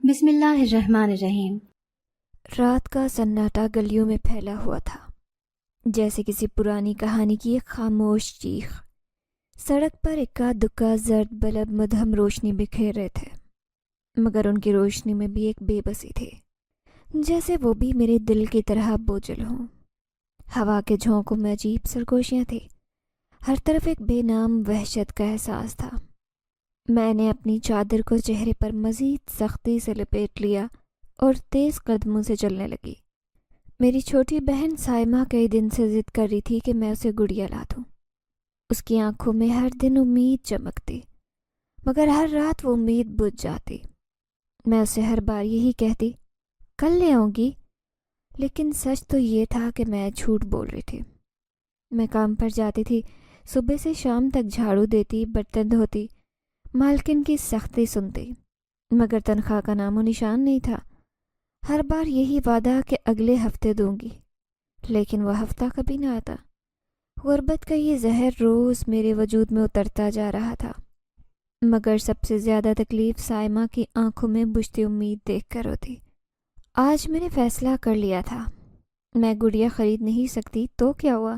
بسم اللہ الرحمن الرحیم۔ رات کا سناٹا گلیوں میں پھیلا ہوا تھا، جیسے کسی پرانی کہانی کی ایک خاموش چیخ۔ سڑک پر اکا دکا زرد بلب مدھم روشنی بکھیر رہے تھے، مگر ان کی روشنی میں بھی ایک بے بسی تھی، جیسے وہ بھی میرے دل کی طرح بوجھل ہوں۔ ہوا کے جھونکوں میں عجیب سرگوشیاں تھیں، ہر طرف ایک بے نام وحشت کا احساس تھا۔ میں نے اپنی چادر کو چہرے پر مزید سختی سے لپیٹ لیا اور تیز قدموں سے چلنے لگی۔ میری چھوٹی بہن سائمہ کئی دن سے ضد کر رہی تھی کہ میں اسے گڑیا لا دوں۔ اس کی آنکھوں میں ہر دن امید چمکتی، مگر ہر رات وہ امید بجھ جاتی۔ میں اسے ہر بار یہی کہتی، کل لے آؤں گی، لیکن سچ تو یہ تھا کہ میں جھوٹ بول رہی تھی۔ میں کام پر جاتی تھی، صبح سے شام تک جھاڑو دیتی، برتن دھوتی، مالکن کی سختی سنتی، مگر تنخواہ کا نام و نشان نہیں تھا۔ ہر بار یہی وعدہ کہ اگلے ہفتے دوں گی، لیکن وہ ہفتہ کبھی نہ آتا۔ غربت کا یہ زہر روز میرے وجود میں اترتا جا رہا تھا، مگر سب سے زیادہ تکلیف سائمہ کی آنکھوں میں بجھتی امید دیکھ کر ہوتی۔ آج میں نے فیصلہ کر لیا تھا، میں گڑیا خرید نہیں سکتی تو کیا ہوا،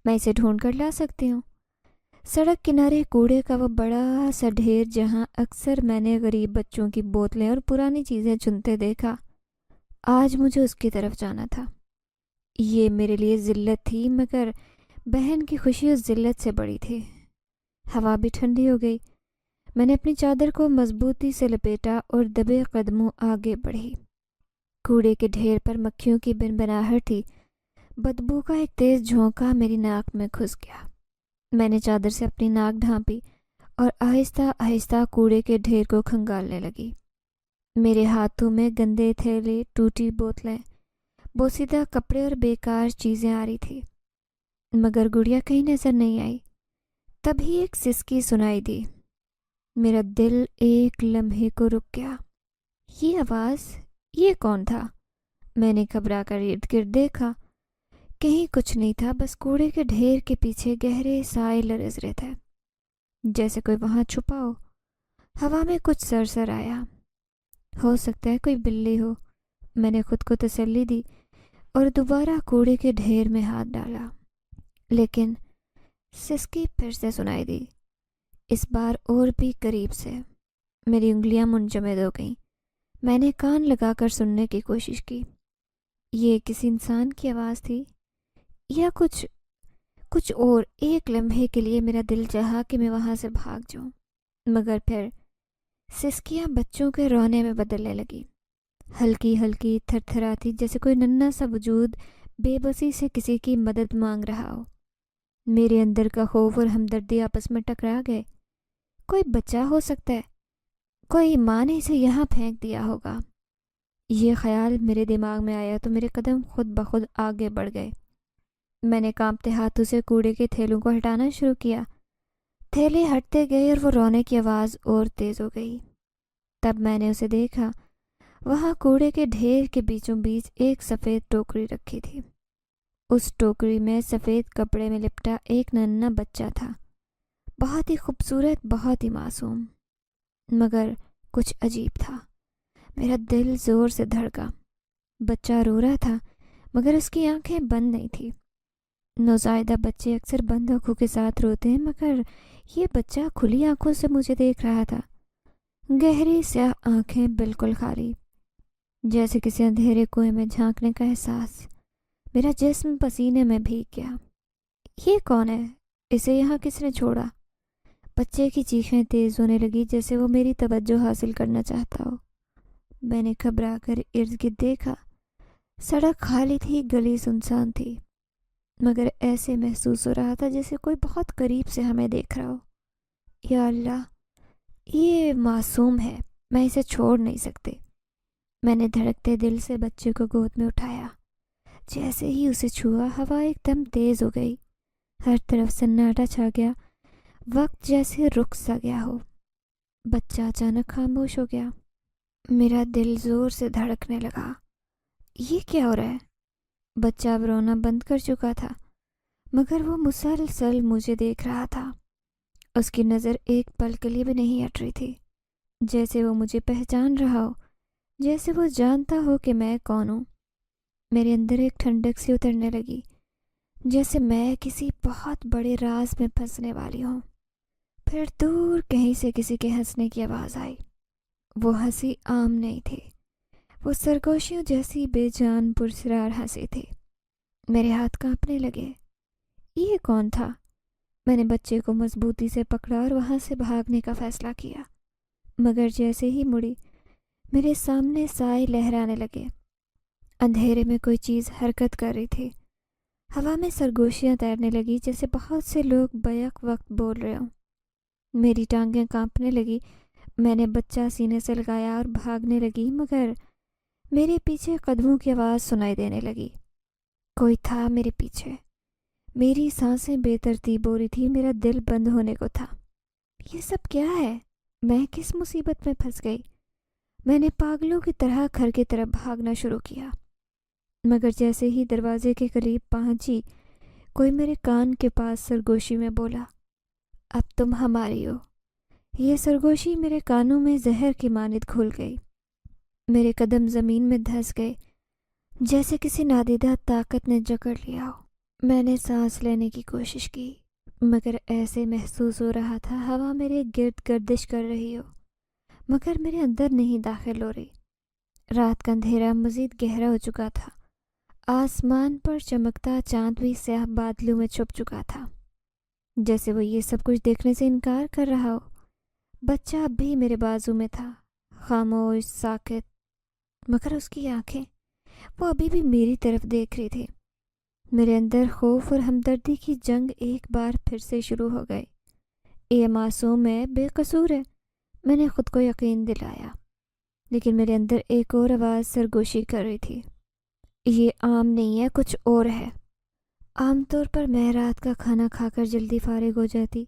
میں اسے ڈھونڈ کر لا سکتی ہوں۔ سڑک کنارے کوڑے کا وہ بڑا سا ڈھیر جہاں اکثر میں نے غریب بچوں کی بوتلیں اور پرانی چیزیں چنتے دیکھا، آج مجھے اس کی طرف جانا تھا۔ یہ میرے لیے ذلت تھی، مگر بہن کی خوشی اس ذلت سے بڑی تھی۔ ہوا بھی ٹھنڈی ہو گئی، میں نے اپنی چادر کو مضبوطی سے لپیٹا اور دبے قدموں آگے بڑھی۔ کوڑے کے ڈھیر پر مکھیوں کی بنبناہٹ تھی، بدبو کا ایک تیز جھونکا میری ناک میں گھس گیا۔ میں نے چادر سے اپنی ناک ڈھانپی اور آہستہ آہستہ کوڑے کے ڈھیر کو کھنگالنے لگی۔ میرے ہاتھوں میں گندے تھیلے، ٹوٹی بوتلیں، بوسیدہ کپڑے اور بیکار چیزیں آ رہی تھی، مگر گڑیا کہیں نظر نہیں آئی۔ تبھی ایک سسکی سنائی دی، میرا دل ایک لمحے کو رک گیا۔ یہ آواز، یہ کون تھا؟ میں نے گھبرا کر ارد گرد دیکھا، کہیں کچھ نہیں تھا، بس کوڑے کے ڈھیر کے پیچھے گہرے سائے لرز رہے تھے، جیسے کوئی وہاں چھپا ہو۔ ہوا میں کچھ سرسر آیا، ہو سکتا ہے کوئی بلی ہو۔ میں نے خود کو تسلی دی اور دوبارہ کوڑے کے ڈھیر میں ہاتھ ڈالا، لیکن سسکی پھر سے سنائی دی، اس بار اور بھی قریب سے۔ میری انگلیاں منجمد ہو گئیں، میں نے کان لگا کر سننے کی کوشش کی۔ یہ کسی انسان کی آواز تھی یا کچھ اور؟ ایک لمحے کے لیے میرا دل چاہا کہ میں وہاں سے بھاگ جاؤں، مگر پھر سسکیاں بچوں کے رونے میں بدلنے لگی، ہلکی ہلکی تھر تھراتی، جیسے کوئی ننھا سا وجود بے بسی سے کسی کی مدد مانگ رہا ہو۔ میرے اندر کا خوف اور ہمدردی آپس میں ٹکرا گئے۔ کوئی بچہ ہو سکتا ہے، کوئی ماں نے اسے یہاں پھینک دیا ہوگا۔ یہ خیال میرے دماغ میں آیا تو میرے قدم خود بخود آگے بڑھ گئے۔ میں نے کانپتے ہاتھوں سے کوڑے کے تھیلوں کو ہٹانا شروع کیا۔ تھیلے ہٹتے گئے اور وہ رونے کی آواز اور تیز ہو گئی۔ تب میں نے اسے دیکھا، وہاں کوڑے کے ڈھیر کے بیچوں بیچ ایک سفید ٹوکری رکھی تھی۔ اس ٹوکری میں سفید کپڑے میں لپٹا ایک ننھا بچہ تھا، بہت ہی خوبصورت، بہت ہی معصوم، مگر کچھ عجیب تھا۔ میرا دل زور سے دھڑکا۔ بچہ رو رہا تھا، مگر اس کی آنکھیں بند نہیں تھی۔ نوزائیدہ بچے اکثر بند آنکھوں کے ساتھ روتے ہیں، مگر یہ بچہ کھلی آنکھوں سے مجھے دیکھ رہا تھا، گہری سیاہ آنکھیں بالکل خالی، جیسے کسی اندھیرے کنویں میں جھانکنے کا احساس۔ میرا جسم پسینے میں بھیگ گیا۔ یہ کون ہے؟ اسے یہاں کس نے چھوڑا؟ بچے کی چیخیں تیز ہونے لگی، جیسے وہ میری توجہ حاصل کرنا چاہتا ہو۔ میں نے گھبرا کر ارد گرد دیکھا، سڑک خالی تھی، گلی سنسان تھی، مگر ایسے محسوس ہو رہا تھا جیسے کوئی بہت قریب سے ہمیں دیکھ رہا ہو۔ یا اللہ، یہ معصوم ہے، میں اسے چھوڑ نہیں سکتی۔ میں نے دھڑکتے دل سے بچے کو گود میں اٹھایا۔ جیسے ہی اسے چھوا، ہوا ایک دم تیز ہو گئی، ہر طرف سناٹا چھا گیا، وقت جیسے رک سا گیا ہو۔ بچہ اچانک خاموش ہو گیا۔ میرا دل زور سے دھڑکنے لگا۔ یہ کیا ہو رہا ہے؟ بچہ اب رونا بند کر چکا تھا، مگر وہ مسلسل مجھے دیکھ رہا تھا۔ اس کی نظر ایک پل کے لیے بھی نہیں ہٹ رہی تھی، جیسے وہ مجھے پہچان رہا ہو، جیسے وہ جانتا ہو کہ میں کون ہوں۔ میرے اندر ایک ٹھنڈک سی اترنے لگی، جیسے میں کسی بہت بڑے راز میں پھنسنے والی ہوں۔ پھر دور کہیں سے کسی کے ہنسنے کی آواز آئی۔ وہ ہنسی عام نہیں تھی، وہ سرگوشیوں جیسی بے جان پرسرار ہنسی تھی۔ میرے ہاتھ کانپنے لگے۔ یہ کون تھا؟ میں نے بچے کو مضبوطی سے پکڑا اور وہاں سے بھاگنے کا فیصلہ کیا، مگر جیسے ہی مڑی میرے سامنے سائے لہرانے لگے۔ اندھیرے میں کوئی چیز حرکت کر رہی تھی۔ ہوا میں سرگوشیاں تیرنے لگی جیسے بہت سے لوگ بیک وقت بول رہے ہوں۔ میری ٹانگیں کانپنے لگی۔ میں نے بچہ سینے سے لگایا اور بھاگنے لگی، مگر میرے پیچھے قدموں کی آواز سنائی دینے لگی۔ کوئی تھا میرے پیچھے۔ میری سانسیں بے ترتیب ہو رہی تھی، میرا دل بند ہونے کو تھا۔ یہ سب کیا ہے؟ میں کس مصیبت میں پھنس گئی؟ میں نے پاگلوں کی طرح گھر کی طرف بھاگنا شروع کیا، مگر جیسے ہی دروازے کے قریب پہنچی، کوئی میرے کان کے پاس سرگوشی میں بولا، اب تم ہماری ہو۔ یہ سرگوشی میرے کانوں میں زہر کی مانند گھل گئی۔ میرے قدم زمین میں دھنس گئے، جیسے کسی نادیدہ طاقت نے جکڑ لیا ہو۔ میں نے سانس لینے کی کوشش کی، مگر ایسے محسوس ہو رہا تھا ہوا میرے گرد گردش کر رہی ہو، مگر میرے اندر نہیں داخل ہو رہی۔ رات کا اندھیرا مزید گہرا ہو چکا تھا۔ آسمان پر چمکتا چاند بھی سیاہ بادلوں میں چھپ چکا تھا، جیسے وہ یہ سب کچھ دیکھنے سے انکار کر رہا ہو۔ بچہ اب بھی میرے بازو میں تھا، خاموش، ساکت، مگر اس کی آنکھیں، وہ ابھی بھی میری طرف دیکھ رہی تھی۔ میرے اندر خوف اور ہمدردی کی جنگ ایک بار پھر سے شروع ہو گئی۔ یہ معصوم ہے، بے قصور ہے، میں نے خود کو یقین دلایا، لیکن میرے اندر ایک اور آواز سرگوشی کر رہی تھی، یہ عام نہیں ہے، کچھ اور ہے۔ عام طور پر میں رات کا کھانا کھا کر جلدی فارغ ہو جاتی،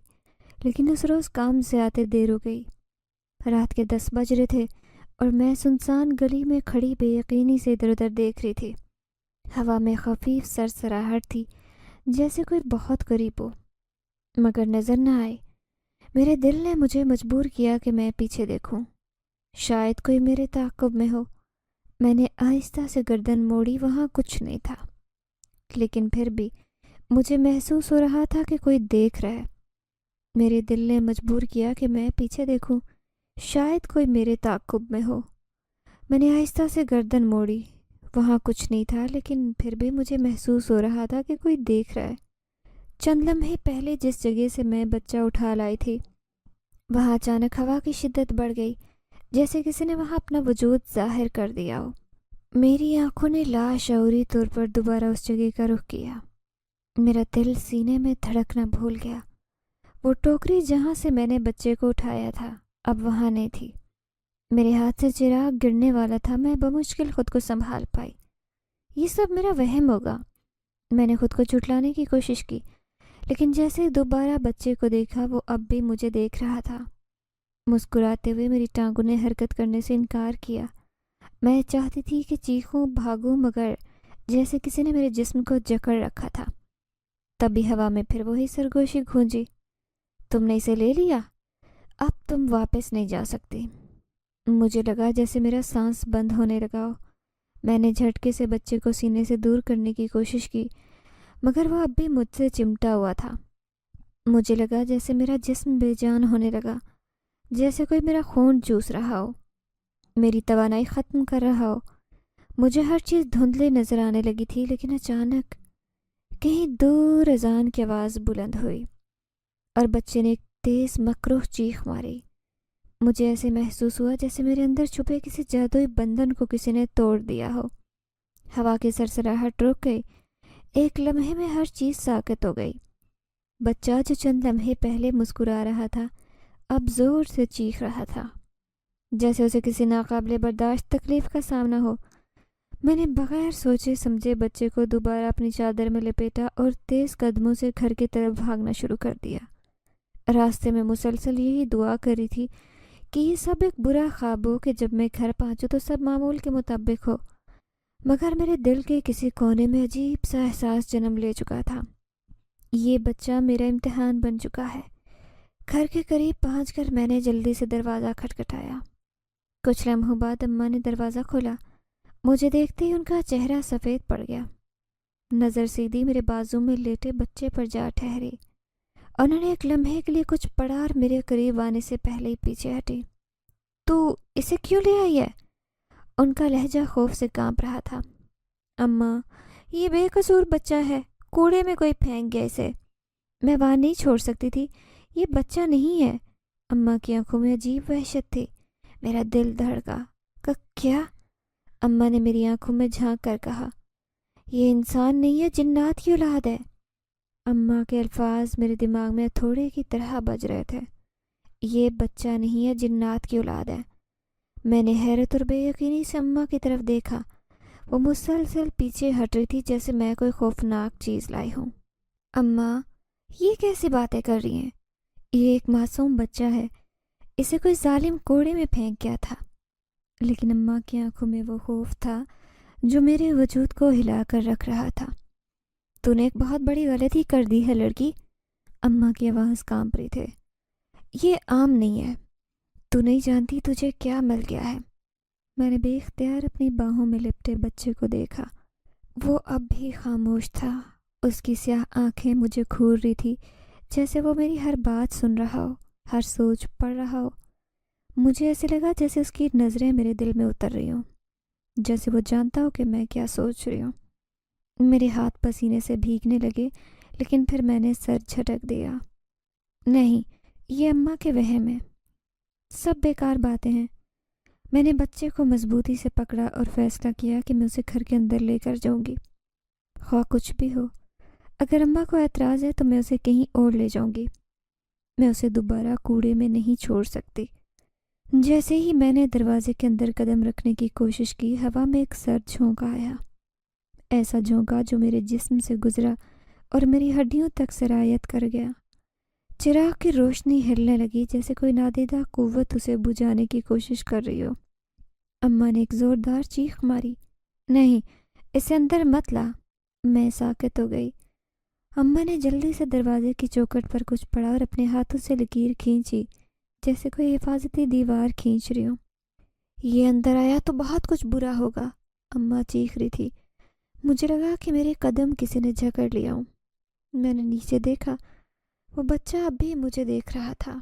لیکن اس روز کام سے آتے دیر ہو گئی۔ رات کے 10 بج رہے تھے اور میں سنسان گلی میں کھڑی بے یقینی سے ادھر ادھر دیکھ رہی تھی۔ ہوا میں خفیف سرسراہٹ تھی، جیسے کوئی بہت قریب ہو، مگر نظر نہ آئے۔ میرے دل نے مجھے مجبور کیا کہ میں پیچھے دیکھوں، شاید کوئی میرے تعاقب میں ہو۔ میں نے آہستہ سے گردن موڑی، وہاں کچھ نہیں تھا، لیکن پھر بھی مجھے محسوس ہو رہا تھا کہ کوئی دیکھ رہا ہے۔ میرے دل نے مجبور کیا کہ میں پیچھے دیکھوں، شاید کوئی میرے تعاقب میں ہو۔ میں نے آہستہ سے گردن موڑی، وہاں کچھ نہیں تھا، لیکن پھر بھی مجھے محسوس ہو رہا تھا کہ کوئی دیکھ رہا ہے۔ چند لمحے پہلے جس جگہ سے میں بچہ اٹھا لائی تھی، وہاں اچانک ہوا کی شدت بڑھ گئی، جیسے کسی نے وہاں اپنا وجود ظاہر کر دیا ہو۔ میری آنکھوں نے لاشعوری طور پر دوبارہ اس جگہ کا رخ کیا۔ میرا دل سینے میں دھڑکنا بھول گیا۔ وہ ٹوکری جہاں سے میں نے بچے کو اٹھایا تھا اب وہاں نہیں تھی۔ میرے ہاتھ سے چراغ گرنے والا تھا، میں بمشکل خود کو سنبھال پائی۔ یہ سب میرا وہم ہوگا، میں نے خود کو جھٹلانے کی کوشش کی، لیکن جیسے دوبارہ بچے کو دیکھا وہ اب بھی مجھے دیکھ رہا تھا۔ مسکراتے ہوئے میری ٹانگوں نے حرکت کرنے سے انکار کیا۔ میں چاہتی تھی کہ چیخوں، بھاگوں، مگر جیسے کسی نے میرے جسم کو جکڑ رکھا تھا۔ تبھی ہوا میں پھر وہی سرگوشی گونجی، تم نے اسے لے لیا، اب تم واپس نہیں جا سکتی۔ مجھے لگا جیسے میرا سانس بند ہونے لگا ہو۔ میں نے جھٹکے سے بچے کو سینے سے دور کرنے کی کوشش کی، مگر وہ اب بھی مجھ سے چمٹا ہوا تھا۔ مجھے لگا جیسے میرا جسم بے جان ہونے لگا، جیسے کوئی میرا خون چوس رہا ہو، میری توانائی ختم کر رہا ہو۔ مجھے ہر چیز دھندلے نظر آنے لگی تھی، لیکن اچانک کہیں دور اذان کی آواز بلند ہوئی اور بچے نے ایک تیز مکروہ چیخ ماری۔ مجھے ایسے محسوس ہوا جیسے میرے اندر چھپے کسی جادوئی بندھن کو کسی نے توڑ دیا ہو۔ ہوا کی سرسراہٹ رک گئی، ایک لمحے میں ہر چیز ساکت ہو گئی۔ بچہ جو چند لمحے پہلے مسکرا رہا تھا اب زور سے چیخ رہا تھا، جیسے اسے کسی ناقابل برداشت تکلیف کا سامنا ہو۔ میں نے بغیر سوچے سمجھے بچے کو دوبارہ اپنی چادر میں لپیٹا اور تیز قدموں سے گھر کی طرف بھاگنا شروع کر دیا۔ راستے میں مسلسل یہی دعا کری تھی کہ یہ سب ایک برا خواب ہو، کہ جب میں گھر پہنچوں تو سب معمول کے مطابق ہو، مگر میرے دل کے کسی کونے میں عجیب سا احساس جنم لے چکا تھا۔ یہ بچہ میرا امتحان بن چکا ہے۔ گھر کے قریب پہنچ کر میں نے جلدی سے دروازہ کھٹکھٹایا۔ کچھ لمحوں بعد اماں نے دروازہ کھولا۔ مجھے دیکھتے ہی ان کا چہرہ سفید پڑ گیا۔ نظر سیدھی میرے بازو میں لیٹے بچے پر جا ٹھہری۔ انہوں نے ایک لمحے کے لیے کچھ پڑھا اور میرے قریب آنے سے پہلے ہی پیچھے ہٹی۔ تو اسے کیوں لے آئی ہے؟ ان کا لہجہ خوف سے کانپ رہا تھا۔ اماں، یہ بے قصور بچہ ہے، کوڑے میں کوئی پھینک گیا اسے، میں وہاں نہیں چھوڑ سکتی تھی، یہ بچہ نہیں ہے۔ اماں کی آنکھوں میں عجیب وحشت تھی۔ میرا دل دھڑکا۔ کیا؟ اماں نے میری آنکھوں میں جھانک کر کہا، یہ انسان نہیں ہے، جنات کی اولاد ہے۔ اماں کے الفاظ میرے دماغ میں تھوڑے کی طرح بج رہے تھے۔ یہ بچہ نہیں ہے، جنات کی اولاد ہے۔ میں نے حیرت اور بے یقینی سے اماں کی طرف دیکھا۔ وہ مسلسل پیچھے ہٹ رہی تھی جیسے میں کوئی خوفناک چیز لائی ہوں۔ اماں، یہ کیسی باتیں کر رہی ہیں؟ یہ ایک معصوم بچہ ہے، اسے کوئی ظالم کوڑے میں پھینک گیا تھا۔ لیکن اماں کی آنکھوں میں وہ خوف تھا جو میرے وجود کو ہلا کر رکھ رہا تھا۔ تو نے ایک بہت بڑی غلطی کر دی ہے لڑکی، اماں کی آواز کانپ رہی تھی۔ یہ عام نہیں ہے، تو نہیں جانتی تجھے کیا مل گیا ہے۔ میں نے بے اختیار اپنی باہوں میں لپٹے بچے کو دیکھا۔ وہ اب بھی خاموش تھا۔ اس کی سیاہ آنکھیں مجھے گھور رہی تھی جیسے وہ میری ہر بات سن رہا ہو، ہر سوچ پڑھ رہا ہو۔ مجھے ایسے لگا جیسے اس کی نظریں میرے دل میں اتر رہی ہوں، جیسے وہ جانتا ہو کہ میں کیا سوچ رہی ہوں۔ میرے ہاتھ پسینے سے بھیگنے لگے، لیکن پھر میں نے سر جھٹک دیا۔ نہیں، یہ اماں کے وہم ہے، سب بیکار باتیں ہیں۔ میں نے بچے کو مضبوطی سے پکڑا اور فیصلہ کیا کہ میں اسے گھر کے اندر لے کر جاؤں گی، خواہ کچھ بھی ہو۔ اگر اماں کو اعتراض ہے تو میں اسے کہیں اور لے جاؤں گی، میں اسے دوبارہ کوڑے میں نہیں چھوڑ سکتی۔ جیسے ہی میں نے دروازے کے اندر قدم رکھنے کی کوشش کی، ہوا میں ایک سرد جھونکا آیا، ایسا جھونکا جو میرے جسم سے گزرا اور میری ہڈیوں تک سرایت کر گیا۔ چراغ کی روشنی ہلنے لگی جیسے کوئی نادیدہ قوت اسے بجھانے کی کوشش کر رہی ہو۔ اماں نے ایک زوردار چیخ ماری، نہیں، اسے اندر مت لا۔ میں ساکت ہو گئی۔ اماں نے جلدی سے دروازے کی چوکھٹ پر کچھ پڑا اور اپنے ہاتھوں سے لکیر کھینچی جیسے کوئی حفاظتی دیوار کھینچ رہی ہو۔ یہ اندر آیا تو بہت کچھ برا ہوگا، اماں چیخ رہی تھی۔ مجھے لگا کہ میرے قدم کسی نے جکڑ لیا ہوں۔ میں نے نیچے دیکھا، وہ بچہ اب بھی مجھے دیکھ رہا تھا،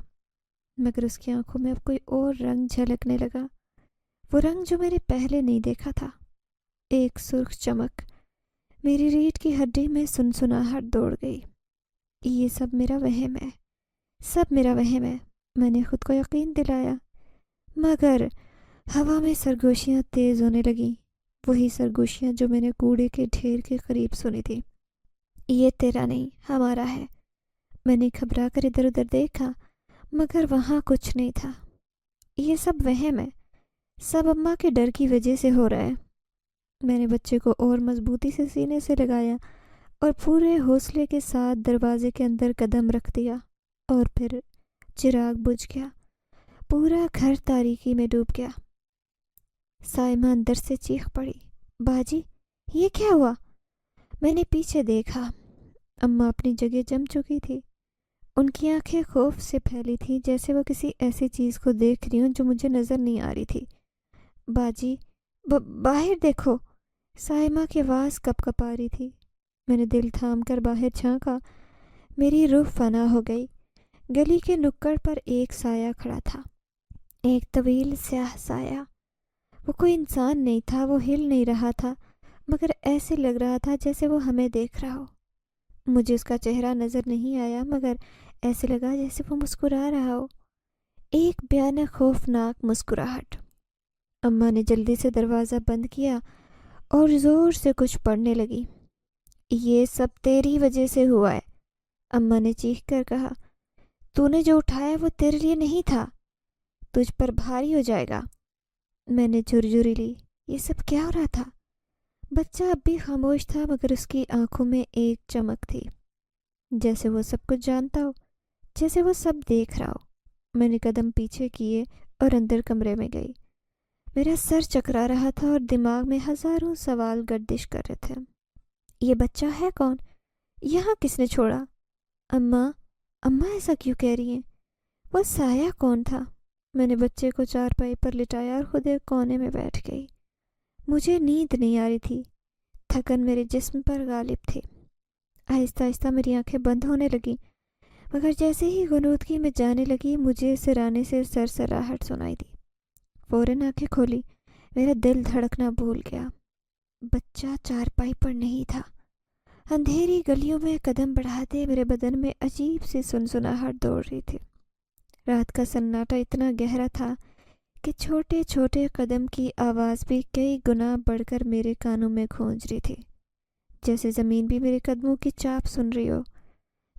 مگر اس کی آنکھوں میں اب کوئی اور رنگ جھلکنے لگا، وہ رنگ جو میں نے پہلے نہیں دیکھا تھا، ایک سرخ چمک۔ میری ریڑھ کی ہڈی میں سنسناہٹ دوڑ گئی۔ یہ سب میرا وہم ہے، سب میرا وہم ہے، میں نے خود کو یقین دلایا۔ مگر ہوا میں سرگوشیاں تیز ہونے لگیں، وہی سرگوشیاں جو میں نے کوڑے کے ڈھیر کے قریب سنی تھی۔ یہ تیرا نہیں، ہمارا ہے۔ میں نے گھبرا کر ادھر ادھر دیکھا، مگر وہاں کچھ نہیں تھا۔ یہ سب وہم ہے، سب اماں کے ڈر کی وجہ سے ہو رہا ہے۔ میں نے بچے کو اور مضبوطی سے سینے سے لگایا اور پورے حوصلے کے ساتھ دروازے کے اندر قدم رکھ دیا، اور پھر چراغ بجھ گیا، پورا گھر تاریکی میں ڈوب گیا۔ سائمہ اندر سے چیخ پڑی، باجی، یہ کیا ہوا؟ میں نے پیچھے دیکھا، اماں اپنی جگہ جم چکی تھی۔ ان کی آنکھیں خوف سے پھیلی تھیں جیسے وہ کسی ایسی چیز کو دیکھ رہی ہوں جو مجھے نظر نہیں آ رہی تھی۔ باجی، باہر دیکھو، سائمہ کی آواز کپ کپ آ رہی تھی۔ میں نے دل تھام کر باہر جھانکا، میری روح فنا ہو گئی۔ گلی کے نکڑ پر ایک سایہ کھڑا تھا، ایک طویل سیاہ سایہ۔ وہ کوئی انسان نہیں تھا، وہ ہل نہیں رہا تھا، مگر ایسے لگ رہا تھا جیسے وہ ہمیں دیکھ رہا ہو۔ مجھے اس کا چہرہ نظر نہیں آیا، مگر ایسے لگا جیسے وہ مسکرا رہا ہو، ایک بھیانک خوفناک مسکراہٹ۔ اماں نے جلدی سے دروازہ بند کیا اور زور سے کچھ پڑھنے لگی۔ یہ سب تیری وجہ سے ہوا ہے، اماں نے چیخ کر کہا۔ تو نے جو اٹھایا وہ تیرے لیے نہیں تھا، تجھ پر بھاری ہو جائے گا۔ میں نے جھرجھری لی، یہ سب کیا ہو رہا تھا؟ بچہ اب بھی خاموش تھا، مگر اس کی آنکھوں میں ایک چمک تھی، جیسے وہ سب کچھ جانتا ہو، جیسے وہ سب دیکھ رہا ہو۔ میں نے قدم پیچھے کیے اور اندر کمرے میں گئی۔ میرا سر چکرا رہا تھا اور دماغ میں ہزاروں سوال گردش کر رہے تھے۔ یہ بچہ ہے کون؟ یہاں کس نے چھوڑا؟ اماں ایسا کیوں کہہ رہی ہیں؟ وہ سایہ کون تھا؟ میں نے بچے کو چارپائی پر لٹایا اور خود ایک کونے میں بیٹھ گئی۔ مجھے نیند نہیں آ رہی تھی، تھکن میرے جسم پر غالب تھی۔ آہستہ آہستہ میری آنکھیں بند ہونے لگیں، مگر جیسے ہی غنودگی میں جانے لگی مجھے سرانے سے سرسراہٹ سنائی دی۔ فوراً آنکھیں کھولی، میرا دل دھڑکنا بھول گیا۔ بچہ چارپائی پر نہیں تھا۔ اندھیری گلیوں میں قدم بڑھاتے میرے بدن میں عجیب سی سنسناہٹ دوڑ رہی تھی۔ رات کا سناٹا اتنا گہرا تھا کہ چھوٹے چھوٹے قدم کی آواز بھی کئی گنا بڑھ کر میرے کانوں میں گونج رہی تھی، جیسے زمین بھی میرے قدموں کی چاپ سن رہی ہو،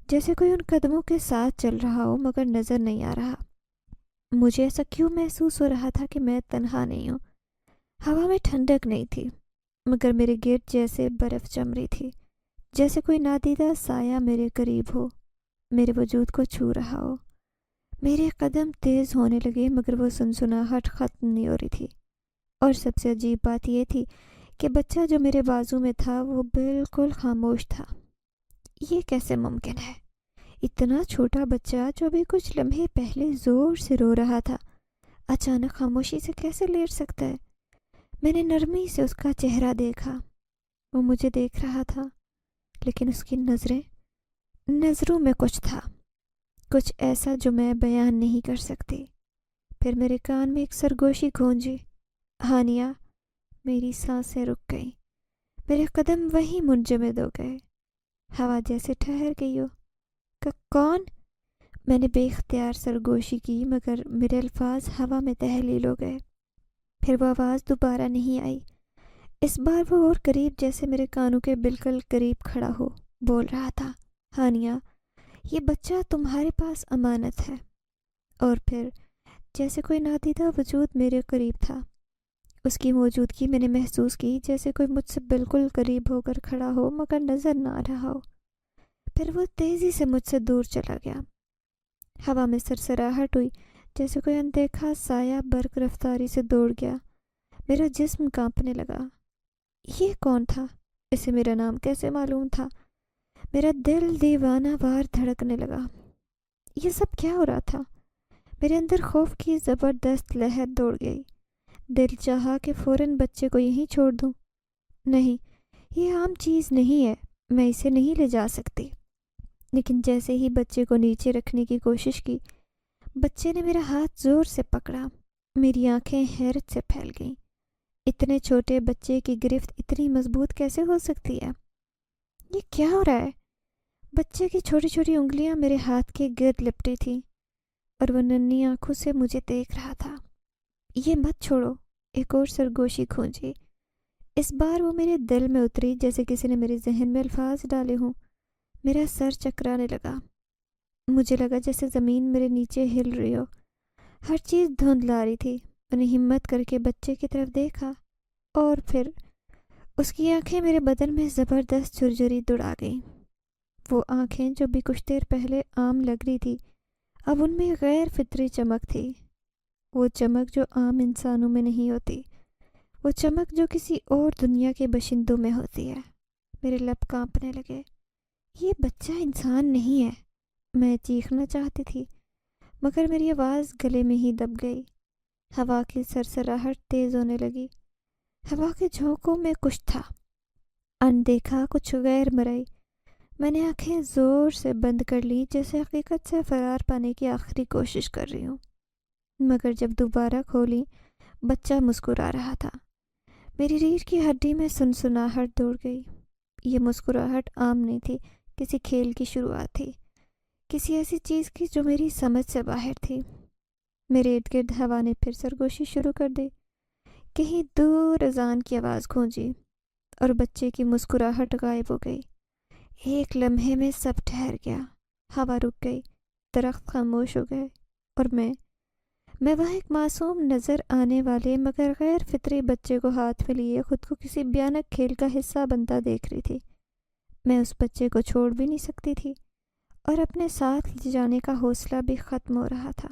جیسے کوئی ان قدموں کے ساتھ چل رہا ہو مگر نظر نہیں آ رہا۔ مجھے ایسا کیوں محسوس ہو رہا تھا کہ میں تنہا نہیں ہوں؟ ہوا میں ٹھنڈک نہیں تھی، مگر میرے گرد جیسے برف جم رہی تھی، جیسے کوئی نادیدہ سایہ میرے قریب ہو، میرے وجود کو چھو رہا ہو۔ میرے قدم تیز ہونے لگے مگر وہ سنسناہٹ ختم نہیں ہو رہی تھی، اور سب سے عجیب بات یہ تھی کہ بچہ جو میرے بازو میں تھا وہ بالکل خاموش تھا۔ یہ کیسے ممکن ہے؟ اتنا چھوٹا بچہ جو بھی کچھ لمحے پہلے زور سے رو رہا تھا، اچانک خاموشی سے کیسے لیٹ سکتا ہے؟ میں نے نرمی سے اس کا چہرہ دیکھا۔ وہ مجھے دیکھ رہا تھا، لیکن اس کی نظروں میں کچھ تھا، کچھ ایسا جو میں بیان نہیں کر سکتی۔ پھر میرے کان میں ایک سرگوشی گونجی، ہانیہ۔ میری سانسیں رک گئیں، میرے قدم وہیں منجمد ہو گئے، ہوا جیسے ٹھہر گئی ہو۔ کون؟ میں نے بے اختیار سرگوشی کی مگر میرے الفاظ ہوا میں تحلیل ہو گئے۔ پھر وہ آواز دوبارہ نہیں آئی۔ اس بار وہ اور قریب، جیسے میرے کانوں کے بالکل قریب کھڑا ہو، بول رہا تھا، ہانیہ، یہ بچہ تمہارے پاس امانت ہے۔ اور پھر جیسے کوئی نادیدہ وجود میرے قریب تھا، اس کی موجودگی میں نے محسوس کی، جیسے کوئی مجھ سے بالکل قریب ہو کر کھڑا ہو مگر نظر نہ آ رہا ہو۔ پھر وہ تیزی سے مجھ سے دور چلا گیا۔ ہوا میں سرسراہٹ ہوئی، جیسے کوئی اندیکھا سایہ برق رفتاری سے دوڑ گیا۔ میرا جسم کانپنے لگا۔ یہ کون تھا؟ اسے میرا نام کیسے معلوم تھا؟ میرا دل دیوانہ وار دھڑکنے لگا۔ یہ سب کیا ہو رہا تھا؟ میرے اندر خوف کی زبردست لہر دوڑ گئی۔ دل چاہا کہ فوراً بچے کو یہیں چھوڑ دوں۔ نہیں، یہ عام چیز نہیں ہے، میں اسے نہیں لے جا سکتی۔ لیکن جیسے ہی بچے کو نیچے رکھنے کی کوشش کی، بچے نے میرا ہاتھ زور سے پکڑا۔ میری آنکھیں حیرت سے پھیل گئیں۔ اتنے چھوٹے بچے کی گرفت اتنی مضبوط کیسے ہو سکتی ہے؟ یہ کیا ہو رہا ہے؟ بچے کی چھوٹی چھوٹی انگلیاں میرے ہاتھ کے گرد لپٹی تھیں اور وہ ننھی آنکھوں سے مجھے دیکھ رہا تھا۔ یہ مت چھوڑو، ایک اور سرگوشی گونجی۔ اس بار وہ میرے دل میں اتری، جیسے کسی نے میرے ذہن میں الفاظ ڈالے ہوں۔ میرا سر چکرانے لگا۔ مجھے لگا جیسے زمین میرے نیچے ہل رہی ہو۔ ہر چیز دھندلا رہی تھی۔ میں نے ہمت کر کے بچے کی طرف دیکھا، اور پھر اس کی آنکھیں میرے بدن میں زبردست جھرجھری دوڑا گئیں۔ وہ آنکھیں جو بھی کچھ دیر پہلے عام لگ رہی تھی، اب ان میں غیر فطری چمک تھی۔ وہ چمک جو عام انسانوں میں نہیں ہوتی، وہ چمک جو کسی اور دنیا کے باشندوں میں ہوتی ہے۔ میرے لب کانپنے لگے۔ یہ بچہ انسان نہیں ہے۔ میں چیخنا چاہتی تھی مگر میری آواز گلے میں ہی دب گئی۔ ہوا کی سرسراہٹ تیز ہونے لگی۔ ہوا کے جھونکوں میں کچھ تھا، اندیکھا، کچھ غیر مرئی۔ میں نے آنکھیں زور سے بند کر لی، جیسے حقیقت سے فرار پانے کی آخری کوشش کر رہی ہوں۔ مگر جب دوبارہ کھولی، بچہ مسکرا رہا تھا۔ میری ریڑھ کی ہڈی میں سنسناہٹ دوڑ گئی۔ یہ مسکراہٹ عام نہیں تھی، کسی کھیل کی شروعات تھی، کسی ایسی چیز کی جو میری سمجھ سے باہر تھی۔ میرے ارد گرد ہوا نے پھر سرگوشی شروع کر دی۔ کہیں دور اذان کی آواز گونجی اور بچے کی مسکراہٹ غائب ہو گئی۔ ایک لمحے میں سب ٹھہر گیا۔ ہوا رک گئی، درخت خاموش ہو گئے، اور میں وہاں ایک معصوم نظر آنے والے مگر غیر فطری بچے کو ہاتھ میں لیے خود کو کسی بھیانک کھیل کا حصہ بنتا دیکھ رہی تھی۔ میں اس بچے کو چھوڑ بھی نہیں سکتی تھی، اور اپنے ساتھ لے جانے کا حوصلہ بھی ختم ہو رہا تھا۔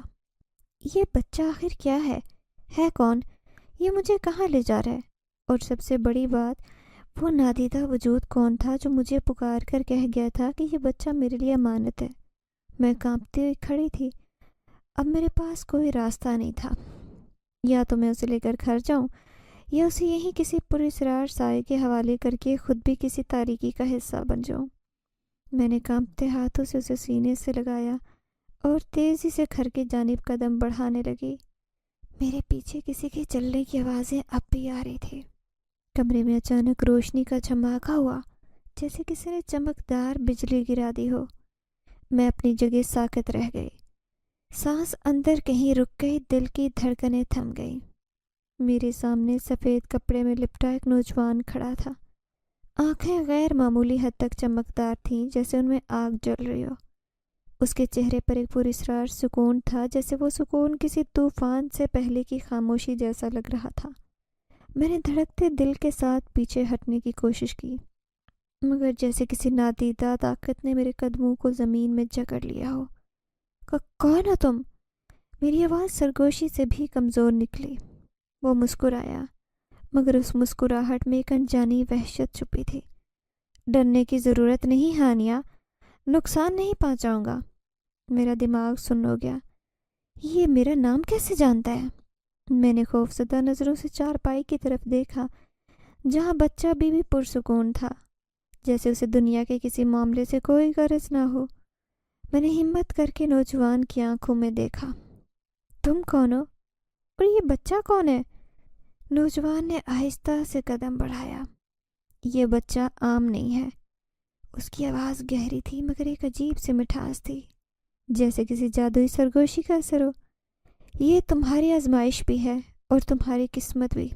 یہ بچہ آخر کیا ہے کون؟ یہ مجھے کہاں لے جا رہا ہے؟ اور سب سے بڑی بات، وہ نادیدہ وجود کون تھا جو مجھے پکار کر کہہ گیا تھا کہ یہ بچہ میرے لیے امانت ہے؟ میں کانپتی ہوئی کھڑی تھی، اب میرے پاس کوئی راستہ نہیں تھا، یا تو میں اسے لے کر گھر جاؤں یا اسے یہیں کسی پراسرار سائے کے حوالے کر کے خود بھی کسی تاریکی کا حصہ بن جاؤں۔ میں نے کانپتے ہاتھوں سے اسے سینے سے لگایا اور تیزی سے گھر کی جانب قدم بڑھانے لگی۔ میرے پیچھے کسی کے چلنے کی آوازیں اب بھی آ رہی تھی۔ کمرے میں اچانک روشنی کا جھماکہ ہوا، جیسے کسی نے چمکدار بجلی گرا دی ہو۔ میں اپنی جگہ ساکت رہ گئی، سانس اندر کہیں رک گئی، دل کی دھڑکنیں تھم گئیں۔ میرے سامنے سفید کپڑے میں لپٹا ایک نوجوان کھڑا تھا۔ آنکھیں غیر معمولی حد تک چمکدار تھیں، جیسے ان میں آگ جل رہی ہو۔ اس کے چہرے پر ایک پراسرار سکون تھا، جیسے وہ سکون کسی طوفان سے پہلے کی خاموشی جیسا لگ رہا تھا۔ میں نے دھڑکتے دل کے ساتھ پیچھے ہٹنے کی کوشش کی، مگر جیسے کسی نادیدہ طاقت نے میرے قدموں کو زمین میں جکڑ لیا ہو۔ کون ہو تم؟ میری آواز سرگوشی سے بھی کمزور نکلی۔ وہ مسکرایا، مگر اس مسکراہٹ میں ایک انجانی وحشت چھپی تھی۔ ڈرنے کی ضرورت نہیں ہانیہ، نقصان نہیں پہنچاؤں گا۔ میرا دماغ سن ہو گیا۔ یہ میرا نام کیسے جانتا ہے؟ میں نے خوفزدہ نظروں سے چارپائی کی طرف دیکھا، جہاں بچہ بھی پرسکون تھا، جیسے اسے دنیا کے کسی معاملے سے کوئی غرض نہ ہو۔ میں نے ہمت کر کے نوجوان کی آنکھوں میں دیکھا۔ تم کون ہو؟ اور یہ بچہ کون ہے؟ نوجوان نے آہستہ سے قدم بڑھایا۔ یہ بچہ عام نہیں ہے۔ اس کی آواز گہری تھی، مگر ایک عجیب سی مٹھاس تھی، جیسے کسی جادوئی سرگوشی کا اثر ہو۔ یہ تمہاری آزمائش بھی ہے اور تمہاری قسمت بھی۔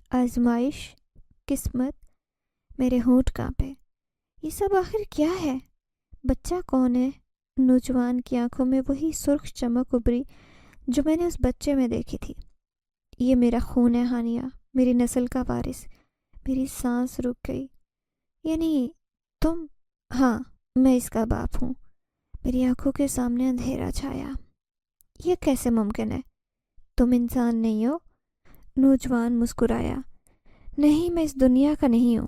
آزمائش؟ قسمت؟ میرے ہونٹ کانپے۔ یہ سب آخر کیا ہے؟ بچہ کون ہے؟ نوجوان کی آنکھوں میں وہی سرخ چمک ابھری جو میں نے اس بچے میں دیکھی تھی۔ یہ میرا خون ہے ہانیہ، میری نسل کا وارث۔ میری سانس رک گئی۔ یعنی تم؟ ہاں، میں اس کا باپ ہوں۔ میری آنکھوں کے سامنے اندھیرا چھایا۔ یہ کیسے ممکن ہے؟ تم انسان نہیں ہو؟ نوجوان مسکرایا۔ نہیں، میں اس دنیا کا نہیں ہوں،